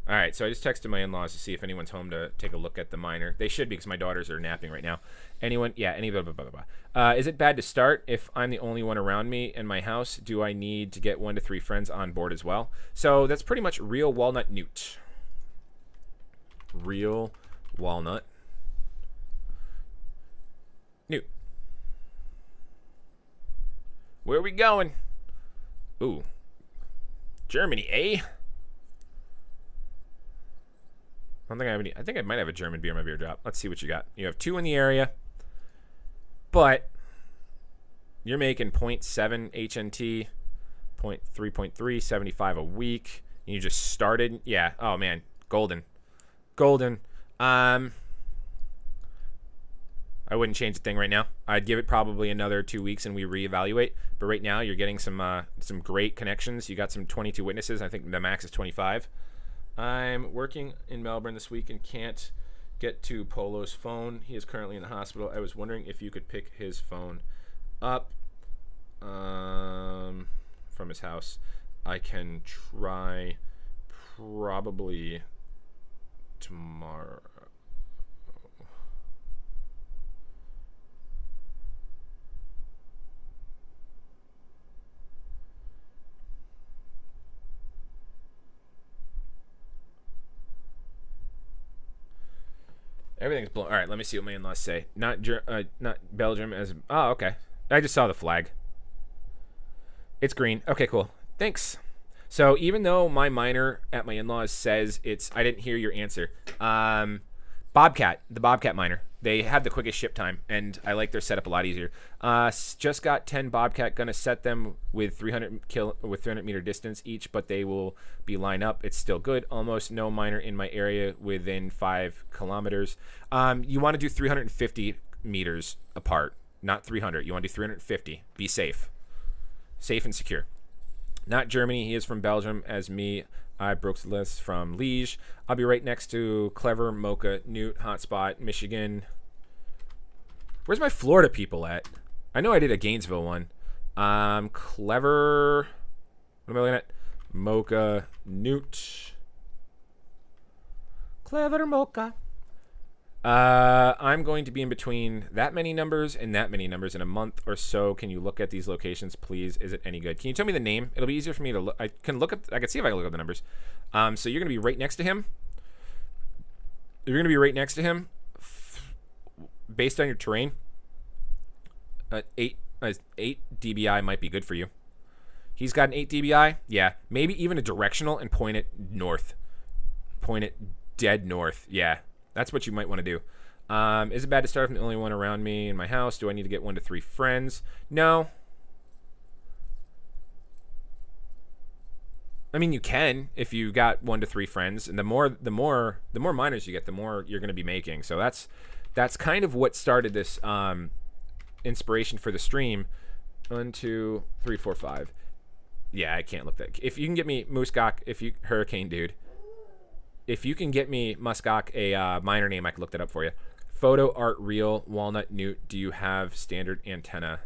S1: All right, so I just texted my in-laws to see if anyone's home to take a look at the miner. They should be because my daughters are napping right now. Anyone? Yeah, any blah, blah, blah, blah, blah. Is it bad to start if I'm the only one around me in my house? Do I need to get 1 to 3 friends on board as well? So that's pretty much real walnut newt. Real walnut newt. Where are we going? Ooh. Germany, eh? I don't think I have any. I think I might have a German beer in my beer drop. Let's see what you got. You have 2 in the area, but you're making 0.7 HNT, 0.3, 75 a week. And you just started. Yeah. Oh man, golden. I wouldn't change a thing right now. I'd give it probably another 2 weeks and we reevaluate. But right now, you're getting some great connections. You got some 22 witnesses. I think the max is 25. I'm working in Melbourne this week and can't get to Polo's phone. He is currently in the hospital. I was wondering if you could pick his phone up from his house. I can try probably tomorrow. Everything's blown. All right, let me see what my in-laws say. Not Belgium as. Oh, okay. I just saw the flag. It's green. Okay, cool. Thanks. So even though my miner at my in-laws says it's, I didn't hear your answer. Bobcat, the Bobcat miner. They have the quickest ship time, and I like their setup a lot easier. Just got 10 Bobcat. Gonna set them with 300 meter distance each, but they will be lined up. It's still good. Almost no miner in my area within 5 kilometers. You want to do 350 meters apart, not 300. You want to do 350. Be safe and secure. Not Germany. He is from Belgium, as me. I broke the list from Liege. I'll be right next to Clever, Mocha, Newt, Hotspot, Michigan. Where's my Florida people at? I know I did a Gainesville one. Clever. What am I looking at? Mocha, Newt. Clever, Mocha. I'm going to be in between that many numbers and that many numbers in a month or so. Can you look at these locations, please? Is it any good? Can you tell me the name? It'll be easier for me to look. I can see if I can look up the numbers. So you're going to be right next to him. You're going to be right next to him. Based on your terrain, 8 dBi might be good for you. He's got an 8 dBi. Yeah, maybe even a directional and point it north. Point it dead north. Yeah. That's what you might want to do. Is it bad to start from the only one around me in my house? Do I need to get 1 to 3 friends? No. I mean, you can if you got 1 to 3 friends, and the more miners you get, the more you're going to be making. So that's kind of what started this inspiration for the stream. 1, 2, 3, 4, 5. Yeah, I can't look that. If you can get me Muskok, Hurricane dude. If you can get me Muskok a miner name, I can look that up for you. Photo art real walnut newt. Do you have standard antenna?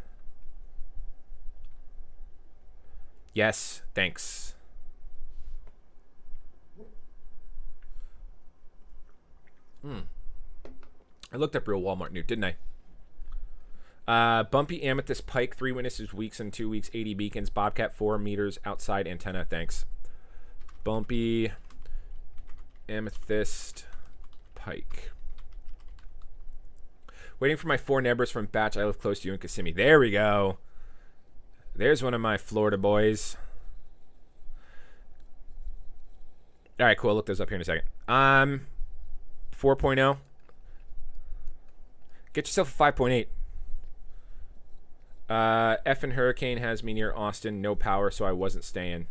S1: Yes, thanks. I looked up real Walmart newt, didn't I? Bumpy amethyst pike, 3 witnesses weeks and 2 weeks, 80 beacons, Bobcat 4 meters outside antenna. Thanks. Bumpy amethyst pike. Waiting for my 4 nebbers from Batch. I live close to you in Kissimmee. There we go. There's one of my Florida boys. All right, cool. I'll look those up here in a second. 4.0. Get yourself a 5.8. Effing hurricane has me near Austin. No power, so I wasn't staying.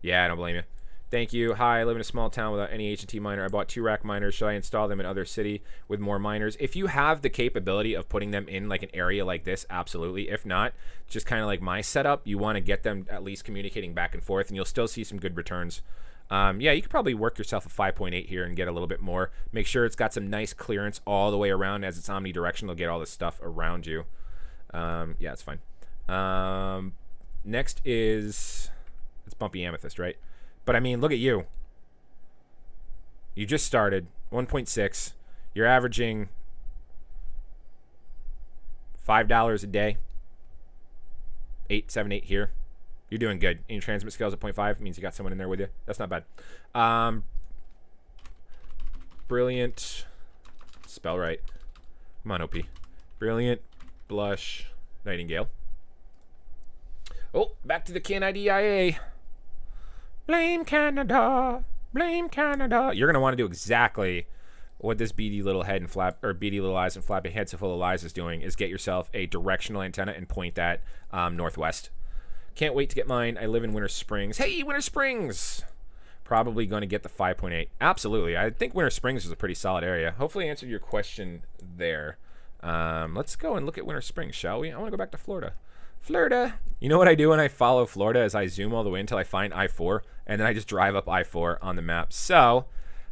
S1: Yeah, I don't blame you. Thank you. Hi, I live in a small town without any HNT miner. I bought 2 rack miners. Should I install them in other city with more miners? If you have the capability of putting them in like an area like this, absolutely. If not, just kind of like my setup, you want to get them at least communicating back and forth, and you'll still see some good returns. Yeah, you could probably work yourself a 5.8 here and get a little bit more. Make sure it's got some nice clearance all the way around. As it's omnidirectional, get all this stuff around you. Yeah, it's fine. Next is, it's Bumpy Amethyst, right? But I mean, look at you. You just started 1.6. You're averaging $5 a day. 8, 7, 8 here. You're doing good. And your transmit scale is at 0.5. Means you got someone in there with you. That's not bad. Brilliant. Spell right. Come on, OP. Brilliant. Blush. Nightingale. Oh, back to the KNIDIA. Blame Canada. Blame Canada. You're going to want to do exactly what this beady little head and beady little eyes and flappy head so full of lies is doing, is get yourself a directional antenna and point that northwest. Can't wait to get mine. I live in Winter Springs. Hey, Winter Springs! Probably going to get the 5.8. Absolutely. I think Winter Springs is a pretty solid area. Hopefully I answered your question there. Let's go and look at Winter Springs, shall we? I want to go back to Florida. Florida. You know what I do when I follow Florida is I zoom all the way until I find I-4, and then I just drive up I-4 on the map. So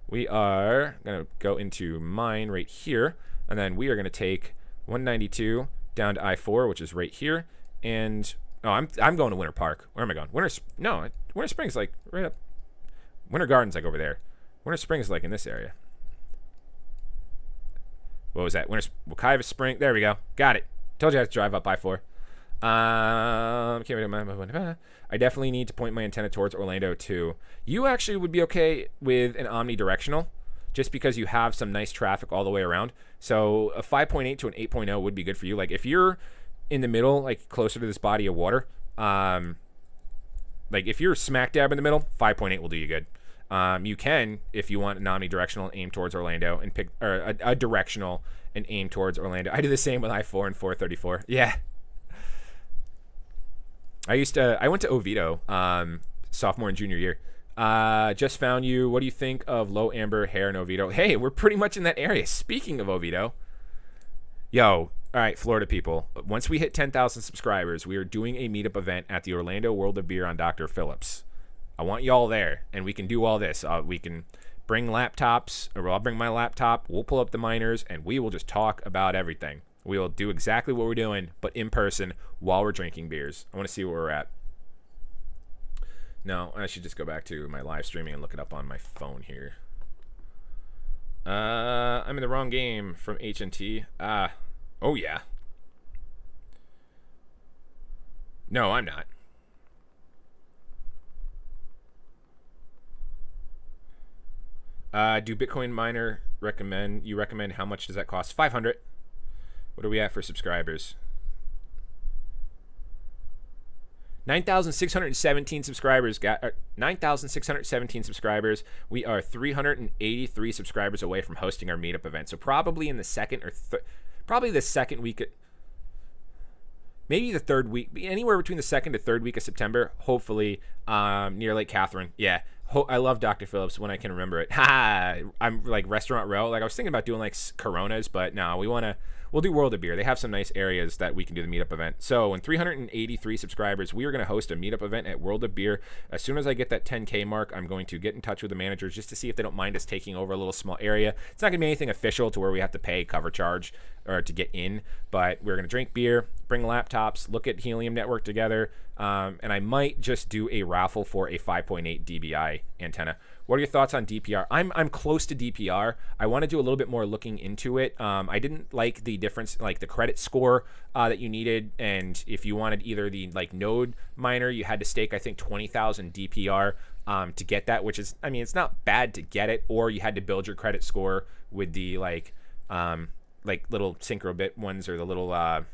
S1: we are going to go into mine right here, and then we are going to take 192 down to I-4, which is right here. And oh, I'm going to Winter Park. Where am I going? Winter Springs, like right up. Winter Garden's like over there. Winter Springs, like in this area. What was that? Wekiva Spring. There we go. Got it. Told you I had to drive up I-4. I definitely need to point my antenna towards Orlando too. You actually would be okay with an omnidirectional just because you have some nice traffic all the way around. So a 5.8 to an 8.0 would be good for you. Like if you're in the middle, like closer to this body of water, like if you're smack dab in the middle, 5.8 will do you good. You can, if you want an omnidirectional, aim towards Orlando and pick a directional and aim towards Orlando. I do the same with I-4 and 434. Yeah. I went to Oviedo sophomore and junior year. Just found you. What do you think of low amber hair in Oviedo? Hey, we're pretty much in that area. Speaking of Oviedo, yo, all right, Florida people. Once we hit 10,000 subscribers, we are doing a meetup event at the Orlando World of Beer on Dr. Phillips. I want y'all there, and we can do all this. We can bring laptops, or I'll bring my laptop. We'll pull up the miners, and we will just talk about everything. We will do exactly what we're doing, but in person while we're drinking beers. I want to see where we're at. No, I should just go back to my live streaming and look it up on my phone here. I'm in the wrong game from HNT. Oh, yeah. No, I'm not. Do Bitcoin miner recommend how much does that cost? 500. What are we at for subscribers? 9,617 subscribers. 9,617 subscribers. We are 383 subscribers away from hosting our meetup event. So probably in the second or probably the second week, maybe the third week, anywhere between the second to third week of September. Hopefully near Lake Catherine. Yeah. I love Dr. Phillips when I can remember it. I'm like Restaurant Row. Like I was thinking about doing like Coronas, but no, we'll do World of Beer. They have some nice areas that we can do the meetup event. So in 383 subscribers, we are going to host a meetup event at World of Beer. As soon as I get that 10K mark, I'm going to get in touch with the managers just to see if they don't mind us taking over a little small area. It's not going to be anything official to where we have to pay cover charge or to get in, but we're going to drink beer, bring laptops, look at Helium Network together, and I might just do a raffle for a 5.8 dBi antenna. What are your thoughts on DPR? I'm close to DPR. I want to do a little bit more looking into it. I didn't like the difference, like the credit score that you needed, and if you wanted either the like node miner, you had to stake I think 20,000 DPR to get that, which is, I mean, it's not bad to get it, or you had to build your credit score with the like little syncrobit ones or the little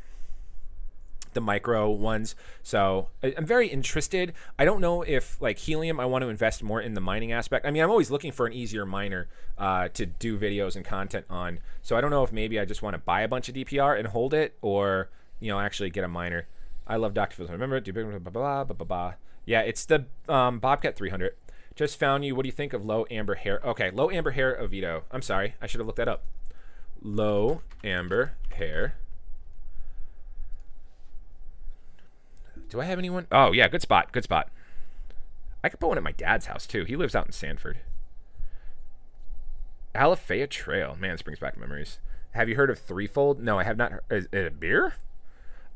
S1: the micro ones. So I'm very interested. I don't know if like Helium, I want to invest more in the mining aspect. I mean, I'm always looking for an easier miner to do videos and content on. So I don't know if maybe I just want to buy a bunch of DPR and hold it, or, you know, actually get a miner. I love Dr. Phillips. Remember, yeah, it's the Bobcat 300. Just found you. What do you think of low amber hair? Okay, low amber hair Oviedo. I'm sorry, I should have looked that up. Low amber hair. Do I have anyone? Oh, yeah, good spot. Good spot. I could put one at my dad's house, too. He lives out in Sanford. Alafaya Trail. Man, this brings back memories. Have you heard of Threefold? No, I have not. Is it a beer?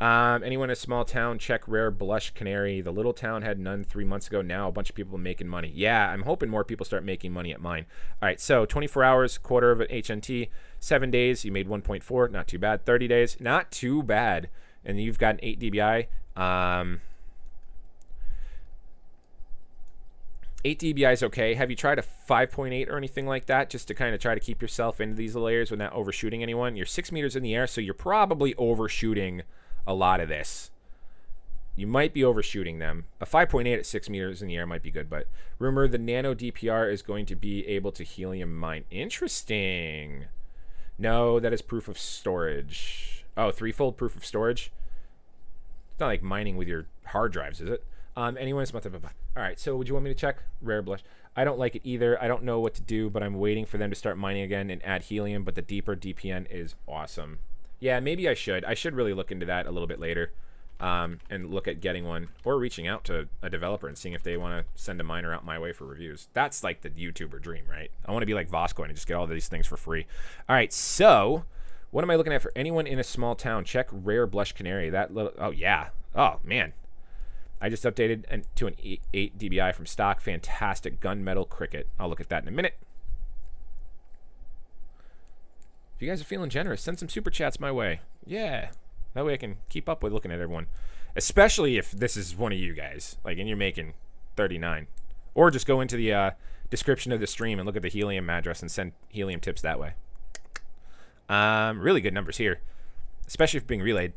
S1: Anyone in a small town, check rare blush canary. The little town had none 3 months ago. Now a bunch of people making money. Yeah, I'm hoping more people start making money at mine. All right, so 24 hours, quarter of an HNT. 7 days, you made 1.4. Not too bad. 30 days, not too bad. And you've got an 8 dBi. 8 dBi is okay. Have you tried a 5.8 or anything like that, just to kind of try to keep yourself into these layers without overshooting anyone? You're 6 meters in the air, so you're probably overshooting a lot of this. you might be overshooting them. A 5.8 at 6 meters in the air might be good, but rumor the nano DPR is going to be able to helium mine. Interesting. No, that is proof of storage. Oh, threefold proof of storage. It's not like mining with your hard drives, is it? Anyone is all right, so would you want me to check? Rare blush. I don't like it either. I don't know what to do, but I'm waiting for them to start mining again and add helium, but the deeper DPN is awesome. Yeah, maybe I should. I should really look into that a little bit later. And look at getting one or reaching out to a developer and seeing if they want to send a miner out my way for reviews. That's like the YouTuber dream, right? I want to be like Voscoin and just get all these things for free. All right, so what am I looking at for anyone in a small town? Check rare blush canary. That little, oh yeah, oh man, I just updated to an 8 dBi from stock. Fantastic gunmetal cricket. I'll look at that in a minute. If you guys are feeling generous, send some super chats my way. Yeah. That way I can keep up with looking at everyone. Especially if this is one of you guys. Like, and you're making 39. Or just go into the description of the stream and look at the helium address and send helium tips that way. Really good numbers here. Especially if being relayed.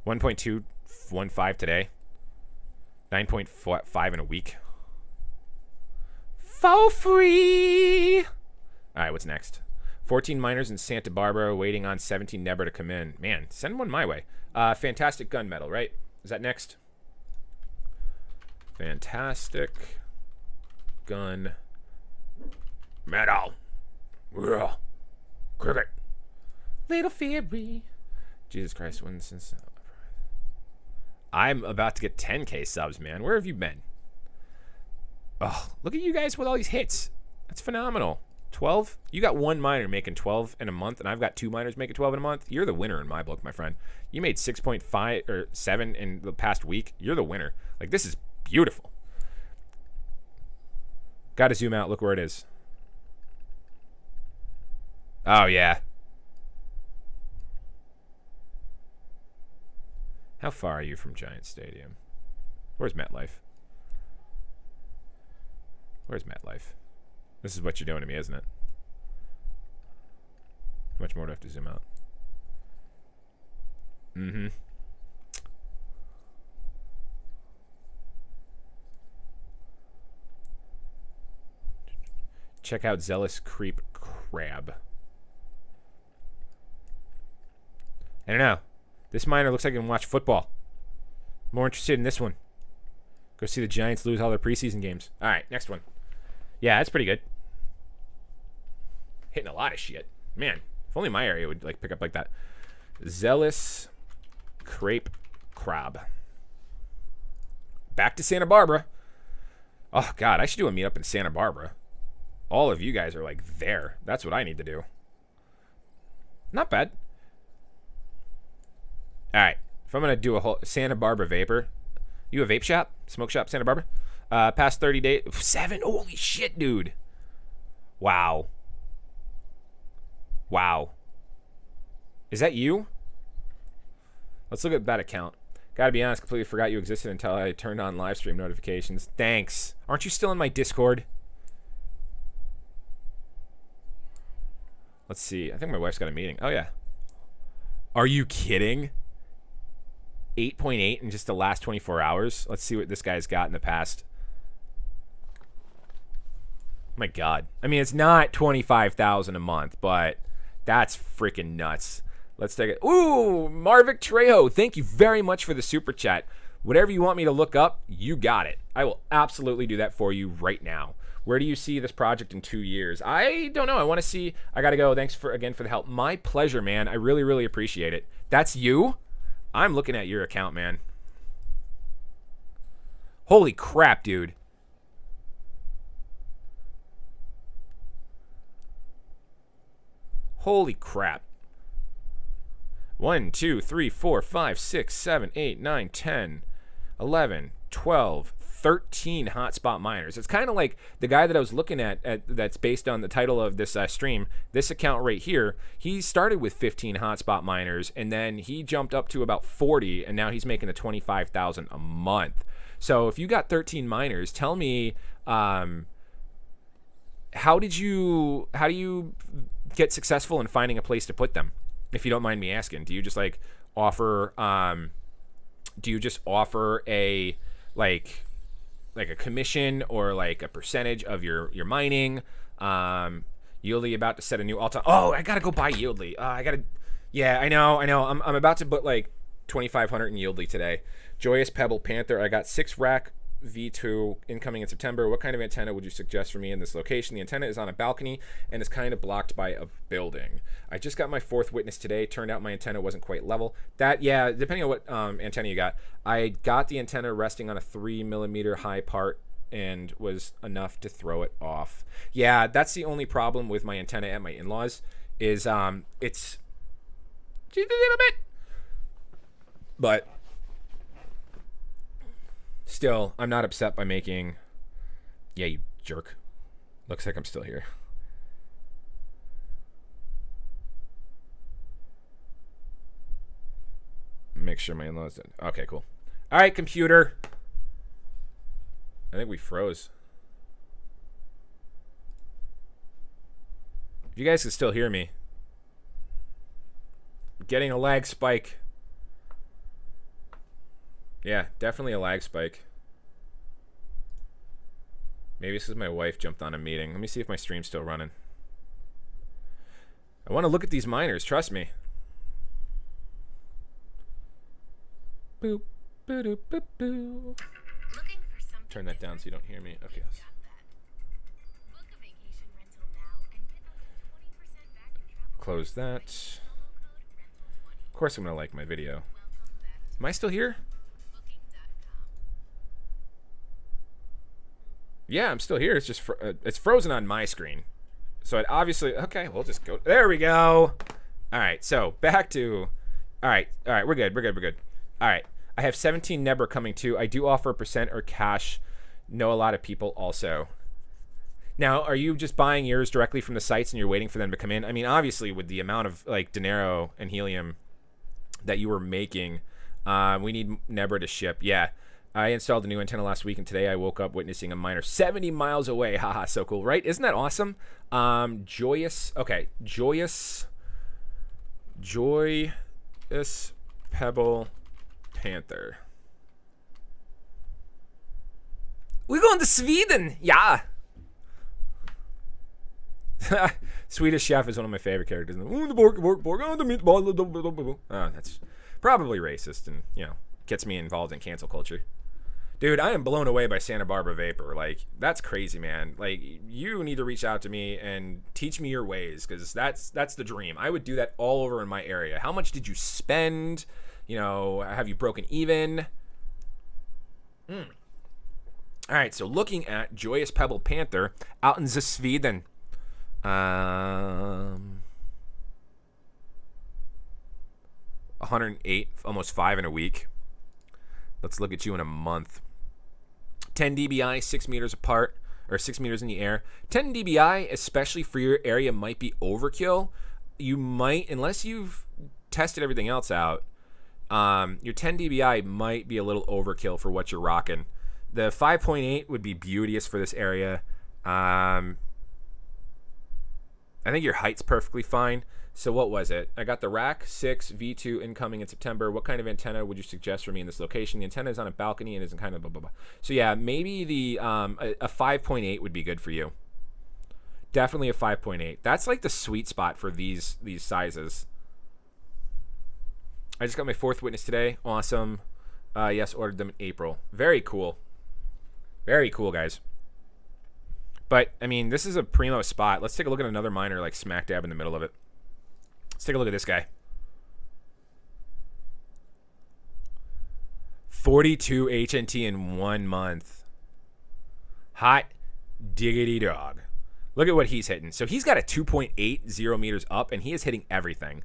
S1: 1.215 today. 9.5 in a week. For free! Alright, what's next? 14 miners in Santa Barbara waiting on 17 Nebra to come in. Man, send one my way. Fantastic gunmetal, right? Is that next? Fantastic gun metal. Cricket. Little Fury. Jesus Christ, when since I'm about to get 10K subs, man. Where have you been? Oh, look at you guys with all these hits. That's phenomenal. 12? You got one miner making 12 in a month, and I've got 2 miners making 12 in a month. You're the winner in my book, my friend. You made 6.5 or 7 in the past week. You're the winner. Like, this is beautiful. Got to zoom out. Look where it is. Oh, yeah. How far are you from Giant Stadium? Where's MetLife? Where's MetLife? This is what you're doing to me, isn't it? How much more do I have to zoom out? Mm-hmm. Check out Zealous Creep Crab. I don't know. This miner looks like I can watch football. More interested in this one. Go see the Giants lose all their preseason games. All right, next one. Yeah, that's pretty good. Hitting a lot of shit. Man, if only my area would like pick up like that. Zealous Crepe Crab. Back to Santa Barbara. Oh, God, I should do a meetup in Santa Barbara. All of you guys are like there. That's what I need to do. Not bad. All right. If I'm going to do a whole Santa Barbara vapor. You a vape shop? Smoke shop, Santa Barbara? Past 30 days. 7? Holy shit, dude. Wow. Wow. Is that you? Let's look at that account. Gotta be honest, completely forgot you existed until I turned on live stream notifications. Thanks. Aren't you still in my Discord? Let's see. I think my wife's got a meeting. Oh, yeah. Are you kidding? 8.8 in just the last 24 hours. Let's see what this guy's got in the past. My God. I mean, it's not 25,000 a month, but that's freaking nuts. Let's take it. Ooh, Marvick Trejo. Thank you very much for the super chat. Whatever you want me to look up, you got it. I will absolutely do that for you right now. Where do you see this project in 2 years? I don't know. I want to see. I got to go. Thanks again for the help. My pleasure, man. I really, really appreciate it. That's you? I'm looking at your account, man. Holy crap, dude. Holy crap. 1, 2, 3, 4, 5, 6, 7, 8, 9, 10, 11, 12, 13 hotspot miners. It's kind of like the guy that I was looking at that's based on the title of this stream. This account right here, he started with 15 hotspot miners, and then he jumped up to about 40, and now he's making the 25,000 a month. So if you got 13 miners, tell me, how do you get successful in finding a place to put them? If you don't mind me asking, do you just like offer do you just offer a like a commission or like a percentage of your mining? YLDY about to set a new all-time. Oh, I gotta go buy YLDY. Yeah, I know. I'm about to put like 2,500 in YLDY today. Joyous Pebble Panther. I got 6 rack V2 incoming in September. What kind of antenna would you suggest for me in this location? The antenna is on a balcony and is kind of blocked by a building. I just got my 4th witness today. Turned out my antenna wasn't quite level. That, yeah, depending on what antenna you got. I got the antenna resting on a 3mm high part and was enough to throw it off. Yeah, that's the only problem with my antenna at my in-laws is it's just a little bit, but still, I'm not upset by making... Yeah, you jerk. Looks like I'm still here. Make sure my in-laws did. Okay, cool. All right, computer. I think we froze. If you guys can still hear me. I'm getting a lag spike. Yeah, definitely a lag spike. Maybe this is my wife jumped on a meeting. Let me see if my stream's still running. I want to look at these miners, trust me. Boop, boop, boop, boop. Turn that down so you don't hear me. Okay. Close that. Of course I'm going to like my video. Am I still here? Yeah, I'm still here. It's just it's frozen on my screen. So it obviously... Okay, we'll just go... There we go. All right, so back to... All right, we're good. All right, I have 17 Nebra coming too. I do offer a percent or cash. Know a lot of people also. Now, are you just buying yours directly from the sites and you're waiting for them to come in? I mean, obviously, with the amount of like dinero and helium that you were making, we need Nebra to ship. Yeah, I installed a new antenna last week, and today I woke up witnessing a miner 70 miles away. Haha, so cool, right? Isn't that awesome? Joyous Pebble Panther. We're going to Sweden, yeah. Swedish Chef is one of my favorite characters. Oh, that's probably racist and, you know, gets me involved in cancel culture. Dude, I am blown away by Santa Barbara Vapor. Like, that's crazy, man. Like, you need to reach out to me and teach me your ways, because that's the dream. I would do that all over in my area. How much did you spend? You know, have you broken even? All right, so looking at Joyous Pebble Panther out in the Sweden. 108, almost 5 in a week. Let's look at you in a month. 10 dBi, 6 meters apart, or 6 meters in the air. 10 dBi, especially for your area, might be overkill. You might, unless you've tested everything else out, your 10 dBi might be a little overkill for what you're rocking. The 5.8 would be beauteous for this area. I think your height's perfectly fine. So what was it? I got the rack 6 V2 incoming in September. What kind of antenna would you suggest for me in this location? The antenna is on a balcony and isn't kind of blah, blah, blah. So yeah, maybe the a 5.8 would be good for you. Definitely a 5.8. That's like the sweet spot for these sizes. I just got my 4th witness today. Awesome. Yes, ordered them in April. Very cool. Very cool, guys. But, I mean, this is a primo spot. Let's take a look at another miner, like smack dab in the middle of it. Let's take a look at this guy. 42 HNT in 1 month. Hot diggity dog. Look at what he's hitting. So he's got a 2.80 meters up, and he is hitting everything.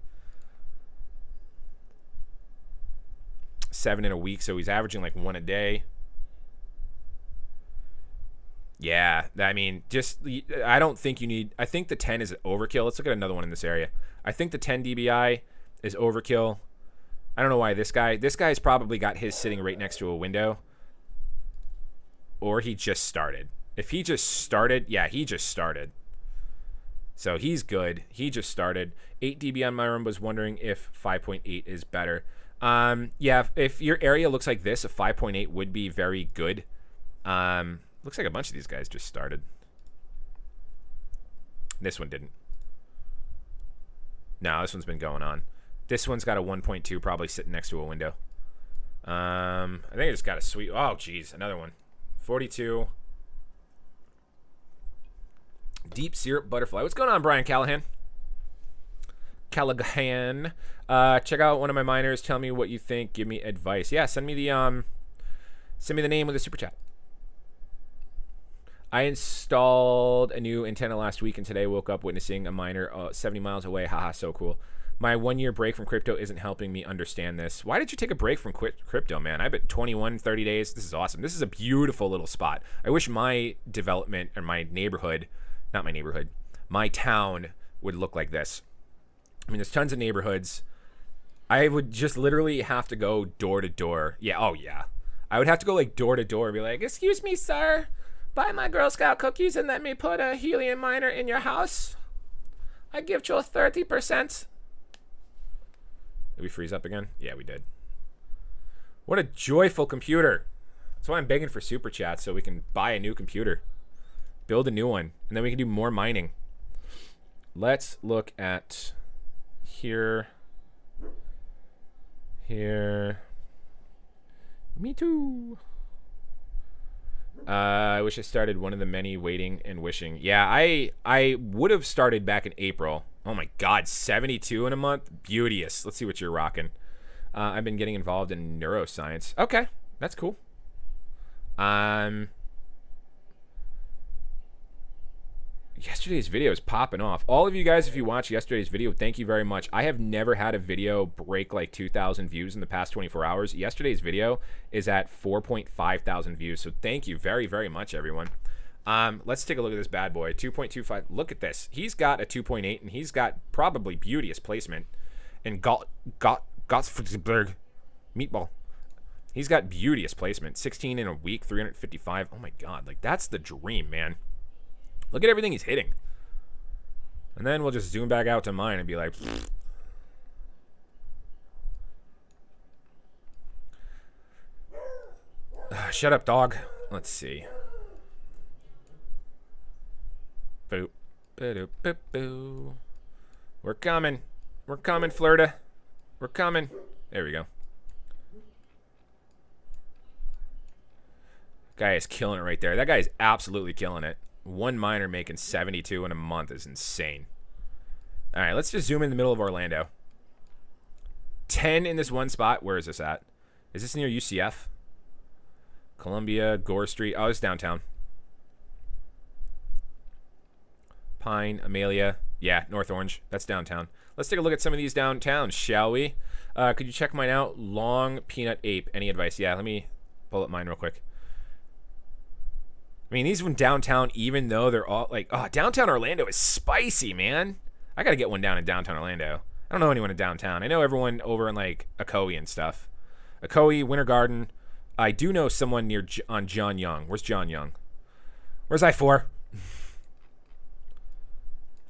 S1: 7 in a week, so he's averaging like 1 a day. Yeah, I mean, just, I don't think you need, I think the 10 is overkill. Let's look at another one in this area. I think the 10 dBi is overkill. I don't know why this guy's probably got his sitting right next to a window. Or he just started. If he just started, yeah, he just started. So he's good. He just started. 8 dB on my room, was wondering if 5.8 is better. Yeah, if your area looks like this, a 5.8 would be very good. Looks like a bunch of these guys just started. This one didn't. No, this one's been going on. This one's got a 1.2 probably sitting next to a window. I think I just got a sweet... Oh, geez, another one. 42. Deep syrup butterfly. What's going on, Brian Callahan? Check out one of my miners. Tell me what you think. Give me advice. Yeah, send me the name with a super chat. I installed a new antenna last week, and today woke up witnessing a miner 70 miles away. Haha, so cool. My 1 year break from crypto isn't helping me understand this. Why did you take a break from crypto, man? I've been 21, 30 days. This is awesome. This is a beautiful little spot. I wish my development or my neighborhood, not my neighborhood, my town would look like this. I mean, there's tons of neighborhoods. I would just literally have to go door to door. Yeah, oh yeah. I would have to go like door to door and be like, excuse me, sir. Buy my Girl Scout cookies and let me put a helium miner in your house. I give you 30%. Did we freeze up again? Yeah, we did. What a joyful computer. That's why I'm begging for super chat, so we can buy a new computer. Build a new one. And then we can do more mining. Let's look at here. Here. Me too. I wish I started one of the many waiting and wishing. Yeah, I would have started back in April. Oh my God, 72 in a month? Beauteous. Let's see what you're rocking. I've been getting involved in neuroscience. Okay, that's cool. Yesterday's video is popping off. All of you guys, if you watch yesterday's video, thank you very much. I have never had a video break like 2,000 views in the past 24 hours. Yesterday's video is at 4.5 thousand views. So thank you very, very much, everyone. Let's take a look at this bad boy. 2.25. Look at this. He's got a 2.8, and he's got probably beauteous placement. And Gottsberg meatball. He's got beauteous placement. 16 in a week, 355. Oh my God, like that's the dream, man. Look at everything he's hitting. And then we'll just zoom back out to mine and be like... Shut up, dog. Let's see. Boop. Boop, boop, boop. We're coming. We're coming, Florida. We're coming. There we go. Guy is killing it right there. That guy is absolutely killing it. One miner making 72 in a month is insane. All right, let's just zoom in the middle of Orlando. 10 in this one spot. Where is this at? Is this near UCF? Columbia, Gore Street. Oh, it's downtown. Pine, Amelia. Yeah, North Orange. That's downtown. Let's take a look at some of these downtowns, shall we? Could you check mine out? Long Peanut Ape. Any advice? Yeah, let me pull up mine real quick. I mean, these one downtown, even though they're all like, oh, downtown Orlando is spicy, man. I got to get one down in downtown Orlando. I don't know anyone in downtown. I know everyone over in like Ocoee and stuff. Ocoee, Winter Garden. I do know someone near on John Young. Where's John Young? Where's I-4?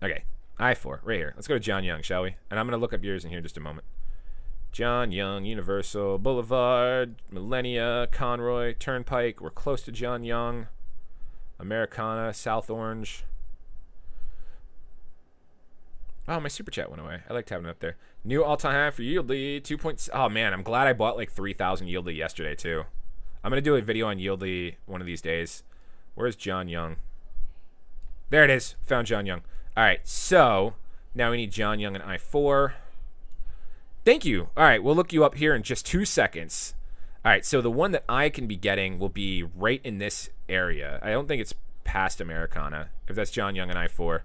S1: Okay, I-4, right here. Let's go to John Young, shall we? And I'm going to look up yours in here in just a moment. John Young, Universal, Boulevard, Millennia, Conroy, Turnpike. We're close to John Young. Americana, South Orange. Oh, my super chat went away. I liked having it up there. New all-time high for YLDY, 2. Oh, man, I'm glad I bought like 3,000 YLDY yesterday, too. I'm going to do a video on YLDY one of these days. Where's John Young? There it is. Found John Young. All right, so now we need John Young and I-4. Thank you. All right, we'll look you up here in just 2 seconds. All right, so the one that I can be getting will be right in this area. I don't think it's past Americana, if that's John Young and I-4.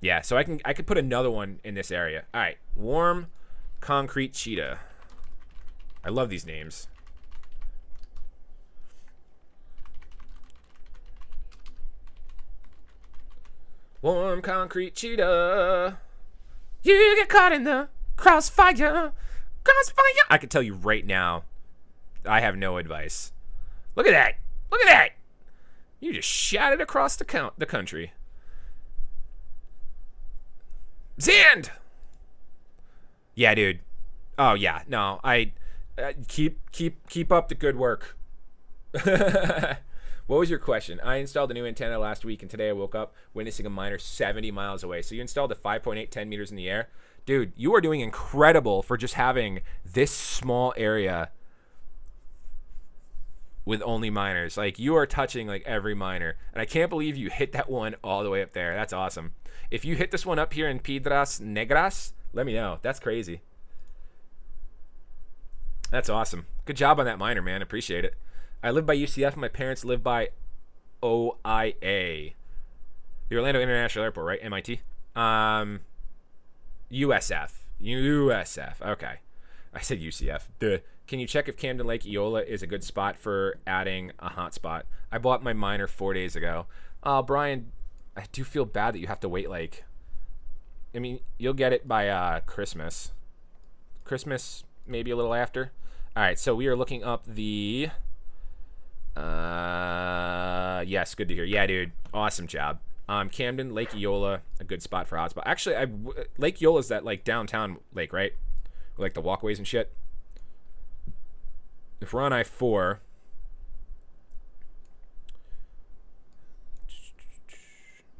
S1: Yeah, so I could put another one in this area. All right, Warm Concrete Cheetah. I love these names. Warm Concrete Cheetah. You get caught in the crossfire. Crossfire. I can tell you right now, I have no advice. Look at that. Look at that. You just shot it across the country. Zand. Yeah, dude. Oh yeah, no, I keep up the good work. What was your question? I installed a new antenna last week, and today I woke up witnessing a miner 70 miles away. So you installed a 5.8, 10 meters in the air. Dude, you are doing incredible for just having this small area with only miners. Like, you are touching like every miner. And I can't believe you hit that one all the way up there. That's awesome. If you hit this one up here in Piedras Negras, let me know. That's crazy. That's awesome. Good job on that miner, man. Appreciate it. I live by UCF. My parents live by OIA. The Orlando International Airport, right? MIT? USF. USF. Okay. I said UCF. Duh. Can you check if Camden Lake Eola is a good spot for adding a hotspot? I bought my miner 4 days ago. Brian, I do feel bad that you have to wait like... I mean, you'll get it by Christmas. Christmas, maybe a little after. All right, so we are looking up the... yes, good to hear. Yeah, dude, awesome job. Camden, Lake Eola, a good spot for hotspot. Actually, Lake Eola is that like downtown lake, right? With, like the walkways and shit. If we're on I-4, I'm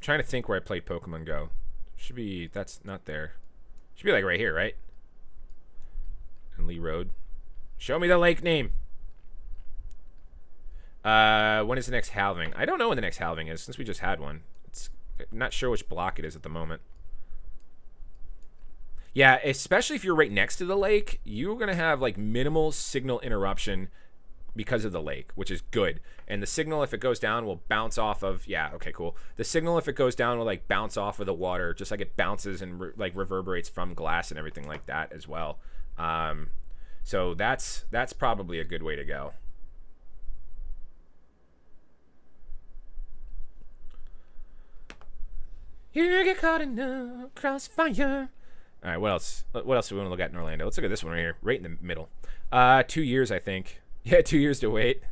S1: trying to think where I played Pokemon Go. Should be, that's not there. Should be like right here, right? And Lee Road. Show me the lake name. When is the next halving? I don't know when the next halving is, since we just had one. I'm not sure which block it is at the moment. Yeah, especially if you're right next to the lake, you're going to have like minimal signal interruption because of the lake, which is good. And the signal, if it goes down, will bounce off of... Yeah, okay, cool. The signal, if it goes down, will like bounce off of the water, just like it bounces and like reverberates from glass and everything like that as well. So that's probably a good way to go. You get caught in a crossfire. All right, what else? What else do we want to look at in Orlando? Let's look at this one right here, right in the middle. 2 years, I think. Yeah, 2 years to wait.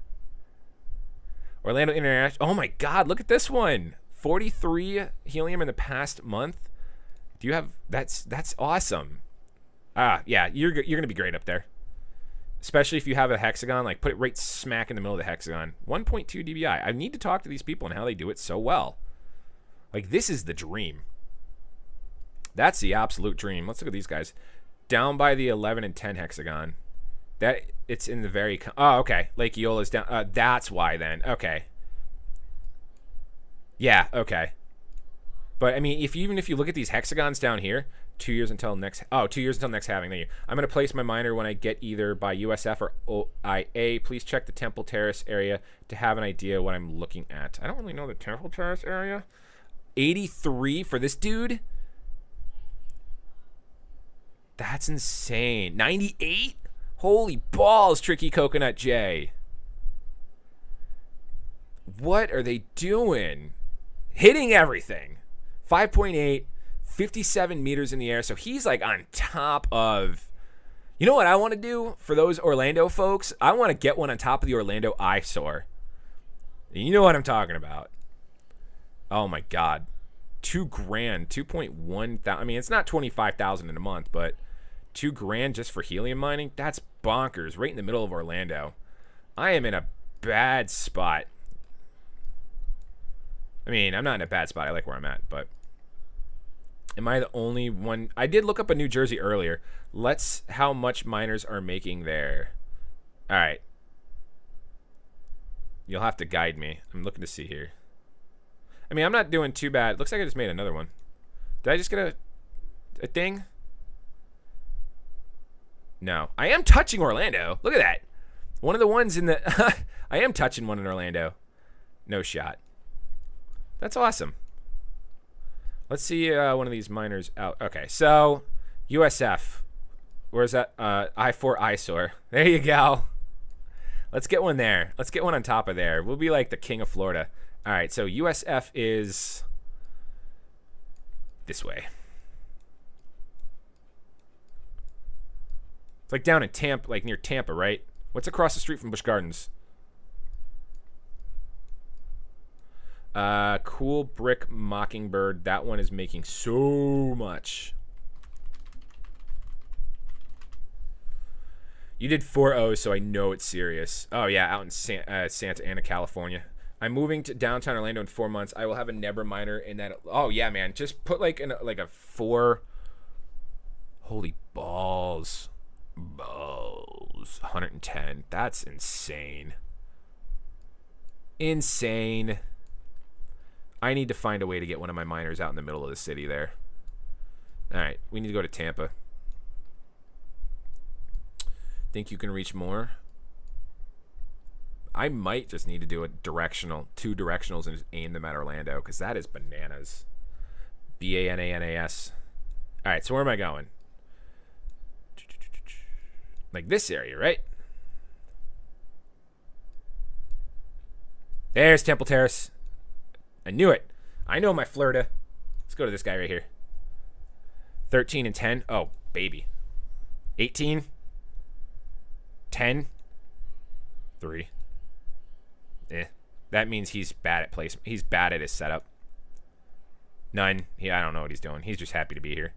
S1: Orlando International. Oh my God, look at this one. 43 helium in the past month. Do you have? That's awesome. Yeah, you're gonna be great up there. Especially if you have a hexagon, like put it right smack in the middle of the hexagon. 1.2 dBi. I need to talk to these people and how they do it so well. Like, this is the dream. That's the absolute dream. Let's look at these guys. Down by the 11 and 10 hexagon. That it's in the very... Oh, okay. Lake Eola's down. That's why then. Okay. Yeah, okay. But, I mean, even if you look at these hexagons down here, 2 years until next... Oh, 2 years until next halving. Thank you. I'm going to place my miner when I get either by USF or OIA. Please check the Temple Terrace area to have an idea what I'm looking at. I don't really know the Temple Terrace area. 83 for this dude? That's insane. 98? Holy balls, Tricky Coconut J. What are they doing? Hitting everything. 5.8, 57 meters in the air. So he's like on top of... You know what I want to do for those Orlando folks? I want to get one on top of the Orlando eyesore. You know what I'm talking about. Oh my God. $2,000, 2.1 thousand. I mean, it's not 25,000 in a month, but $2,000 just for helium mining? That's bonkers, right in the middle of Orlando. I am in a bad spot. I mean, I'm not in a bad spot. I like where I'm at, but am I the only one? I did look up a New Jersey earlier. Let's how much miners are making there. All right. You'll have to guide me. I'm looking to see here. I mean, I'm not doing too bad. Looks like I just made another one. Did I just get a thing? No. I am touching Orlando. Look at that. One of the ones in the... I am touching one in Orlando. No shot. That's awesome. Let's see one of these miners out. Okay, so USF. Where's that? I4 eyesore. There you go. Let's get one there. Let's get one on top of there. We'll be like the king of Florida. All right, so USF is this way. It's like down in Tampa, like near Tampa, right? What's across the street from Busch Gardens? Cool Brick Mockingbird. That one is making so much. You did 4 O's, so I know it's serious. Oh, yeah, out in Santa Ana, California. I'm moving to downtown Orlando in 4 months. I will have a Nebra miner in that. Oh, yeah, man. Just put like a 4. Holy balls. Balls. 110. That's insane. Insane. I need to find a way to get one of my miners out in the middle of the city there. All right, we need to go to Tampa. Think you can reach more? I might just need to do a directional, 2 directionals and just aim them at Orlando, because that is bananas. Bananas. All right, so where am I going? Like this area, right? There's Temple Terrace. I knew it. I know my Florida. Let's go to this guy right here. 13 and 10. Oh, baby. 18. 10. 3. That means he's bad at placement. He's bad at his setup. None. I don't know what he's doing. He's just happy to be here.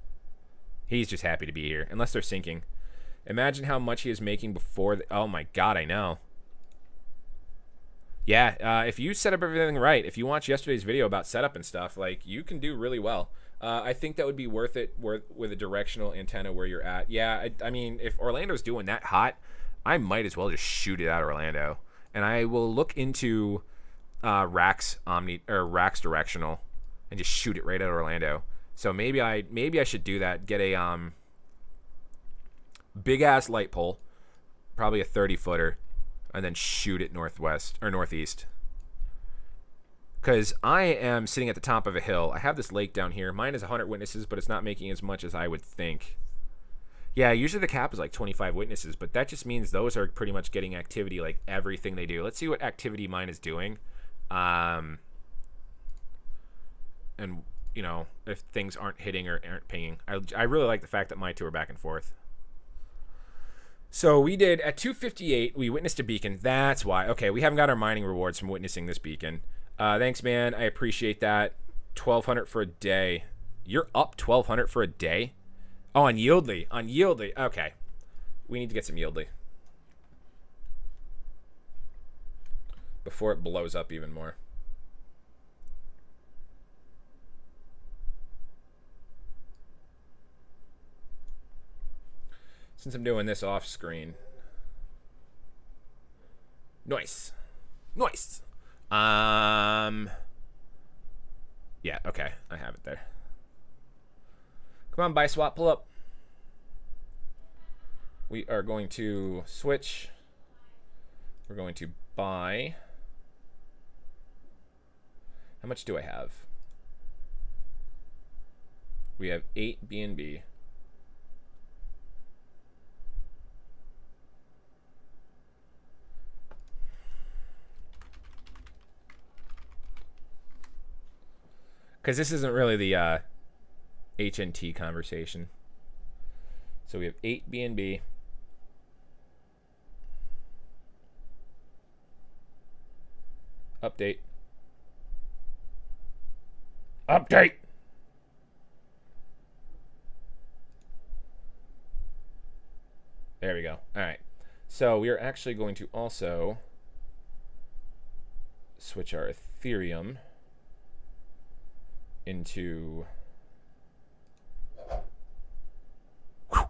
S1: He's just happy to be here. Unless they're sinking. Imagine how much he is making before. Oh my God, I know. Yeah, if you set up everything right, if you watch yesterday's video about setup and stuff, like, you can do really well. I think that would be worth it with a directional antenna where you're at. Yeah, I mean, if Orlando's doing that hot, I might as well just shoot it out of Orlando. And I will look into Rax directional and just shoot it right at Orlando. So maybe I should do that. Get a big ass light pole, probably a 30-footer, and then shoot it northwest or northeast. Because I am sitting at the top of a hill. I have this lake down here. Mine is 100 witnesses, but it's not making as much as I would think. Yeah, usually the cap is like 25 witnesses, but that just means those are pretty much getting activity like everything they do. Let's see what activity mine is doing. And, you know, if things aren't hitting or aren't pinging. I really like the fact that my two are back and forth. So we did, at 2:58, we witnessed a beacon. That's why. Okay, we haven't got our mining rewards from witnessing this beacon. Thanks, man. I appreciate that. 1,200 for a day. You're up 1,200 for a day? Oh, on YLDY. On YLDY. Okay. We need to get some YLDY before it blows up even more. Since I'm doing this off screen. Nice. Nice. Yeah, okay. I have it there. Come on, buy swap, pull up. We are going to switch. We're going to buy. How much do I have? We have 8 BNB. Because this isn't really the HNT conversation. So we have 8 BNB. Update. Update! There we go. All right. So we are actually going to also switch our Ethereum into all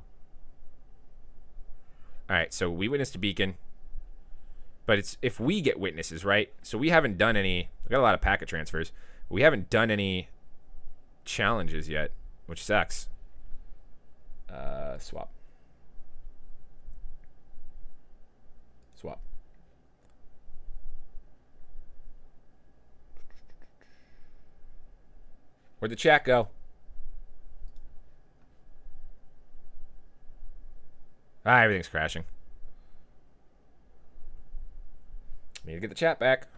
S1: right, so we witnessed a beacon, but it's if we get witnesses, right? So we haven't done any. We got a lot of packet transfers. We haven't done any challenges yet, which sucks. Swap. Where'd the chat go? Everything's crashing. Need to get the chat back.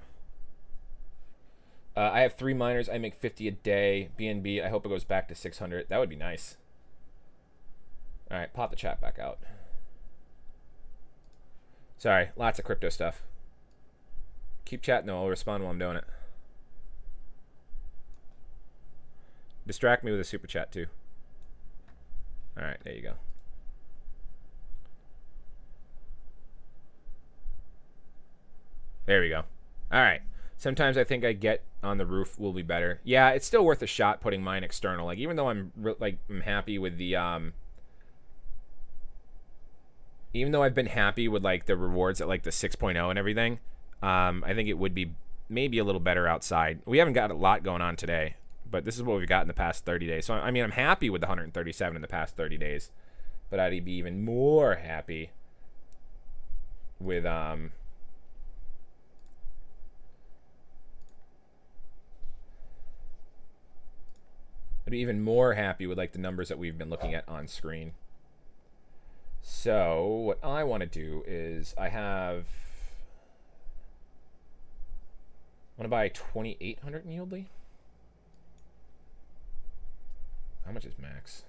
S1: I have 3 miners. I make 50 a day. BNB, I hope it goes back to 600. That would be nice. All right, pop the chat back out. Sorry, lots of crypto stuff. Keep chatting though. I'll respond while I'm doing it. Distract me with a super chat too. All right, there you go. There we go. All right. Sometimes I think I get on the roof will be better. Yeah, it's still worth a shot putting mine external. Like, even though I'm happy with the even though I've been happy with like the rewards at like the 6.0 and everything, I think it would be maybe a little better outside. We haven't got a lot going on today, but this is what we've got in the past 30 days. So I mean, I'm happy with the 137 in the past 30 days, but I'd be even more happy with I'd be even more happy with like the numbers that we've been looking at on screen. So what I want to do is I want to buy 2,800 in YLDY. How much is max?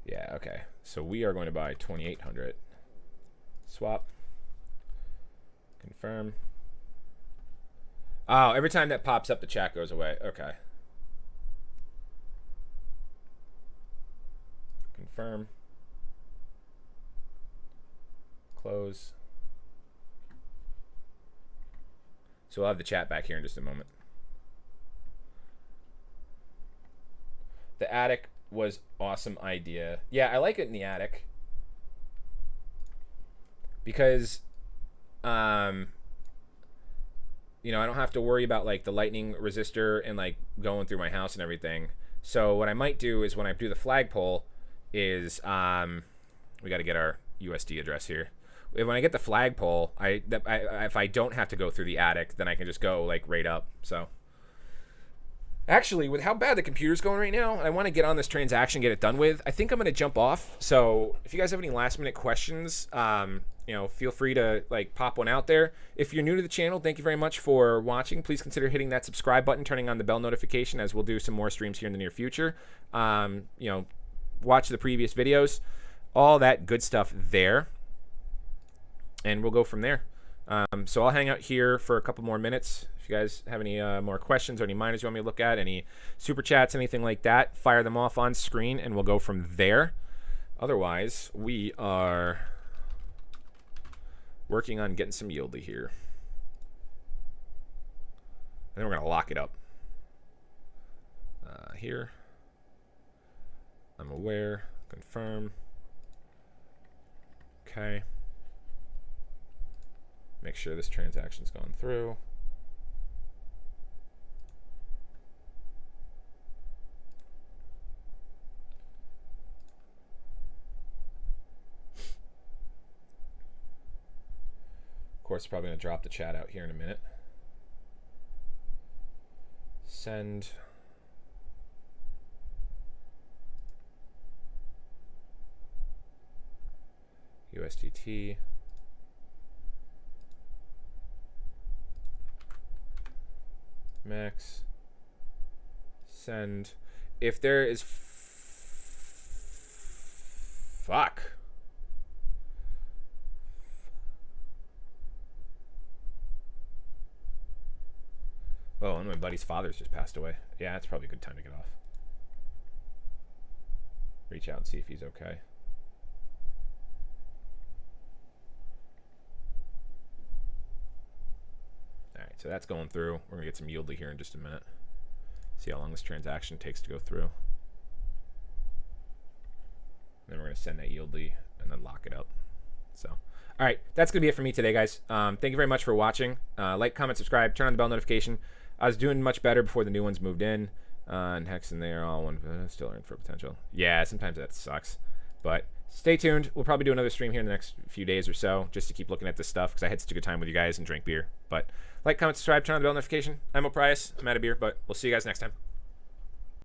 S1: Yeah, okay. So we are going to buy 2,800. Swap. Confirm. Oh, every time that pops up, the chat goes away. Okay. Confirm. Close. So we'll have the chat back here in just a moment. The attic was awesome idea. Yeah, I like it in the attic. Because you know, I don't have to worry about like the lightning resistor and like going through my house and everything. So what I might do is when I do the flagpole is we got to get our USD address here. When I get the flagpole, if I don't have to go through the attic, then I can just go like right up. So actually, with how bad the computer's going right now, I want to get on this transaction, get it done with. I think I'm going to jump off. So if you guys have any last minute questions, you know, feel free to like pop one out there. If you're new to the channel, thank you very much for watching. Please consider hitting that subscribe button, turning on the bell notification, as we'll do some more streams here in the near future. You know, watch the previous videos, all that good stuff there. And we'll go from there. So I'll hang out here for a couple more minutes. If you guys have any more questions or any miners you want me to look at, any super chats, anything like that, fire them off on screen and we'll go from there. Otherwise, we are working on getting some YLDY here. And then we're going to lock it up. Here. I'm aware. Confirm. Okay. Make sure this transaction's gone through. Of course, probably going to drop the chat out here in a minute. Send. USDT. Max. Send. If there is fuck. Oh, and my buddy's father's just passed away. Yeah, that's probably a good time to get off. Reach out and see if he's okay. Alright, so that's going through. We're going to get some YLDY here in just a minute. See how long this transaction takes to go through. Then we're going to send that YLDY and then lock it up. So, alright, that's going to be it for me today, guys. Thank you very much for watching. Like, comment, subscribe, turn on the bell notification. I was doing much better before the new ones moved in. And Hex and they are all one, still earning for potential. Yeah, sometimes that sucks. But stay tuned. We'll probably do another stream here in the next few days or so, just to keep looking at this stuff, because I had such a good time with you guys and drink beer. But like, comment, subscribe, turn on the bell notification. I'm O'Prius. I'm out of beer, but we'll see you guys next time.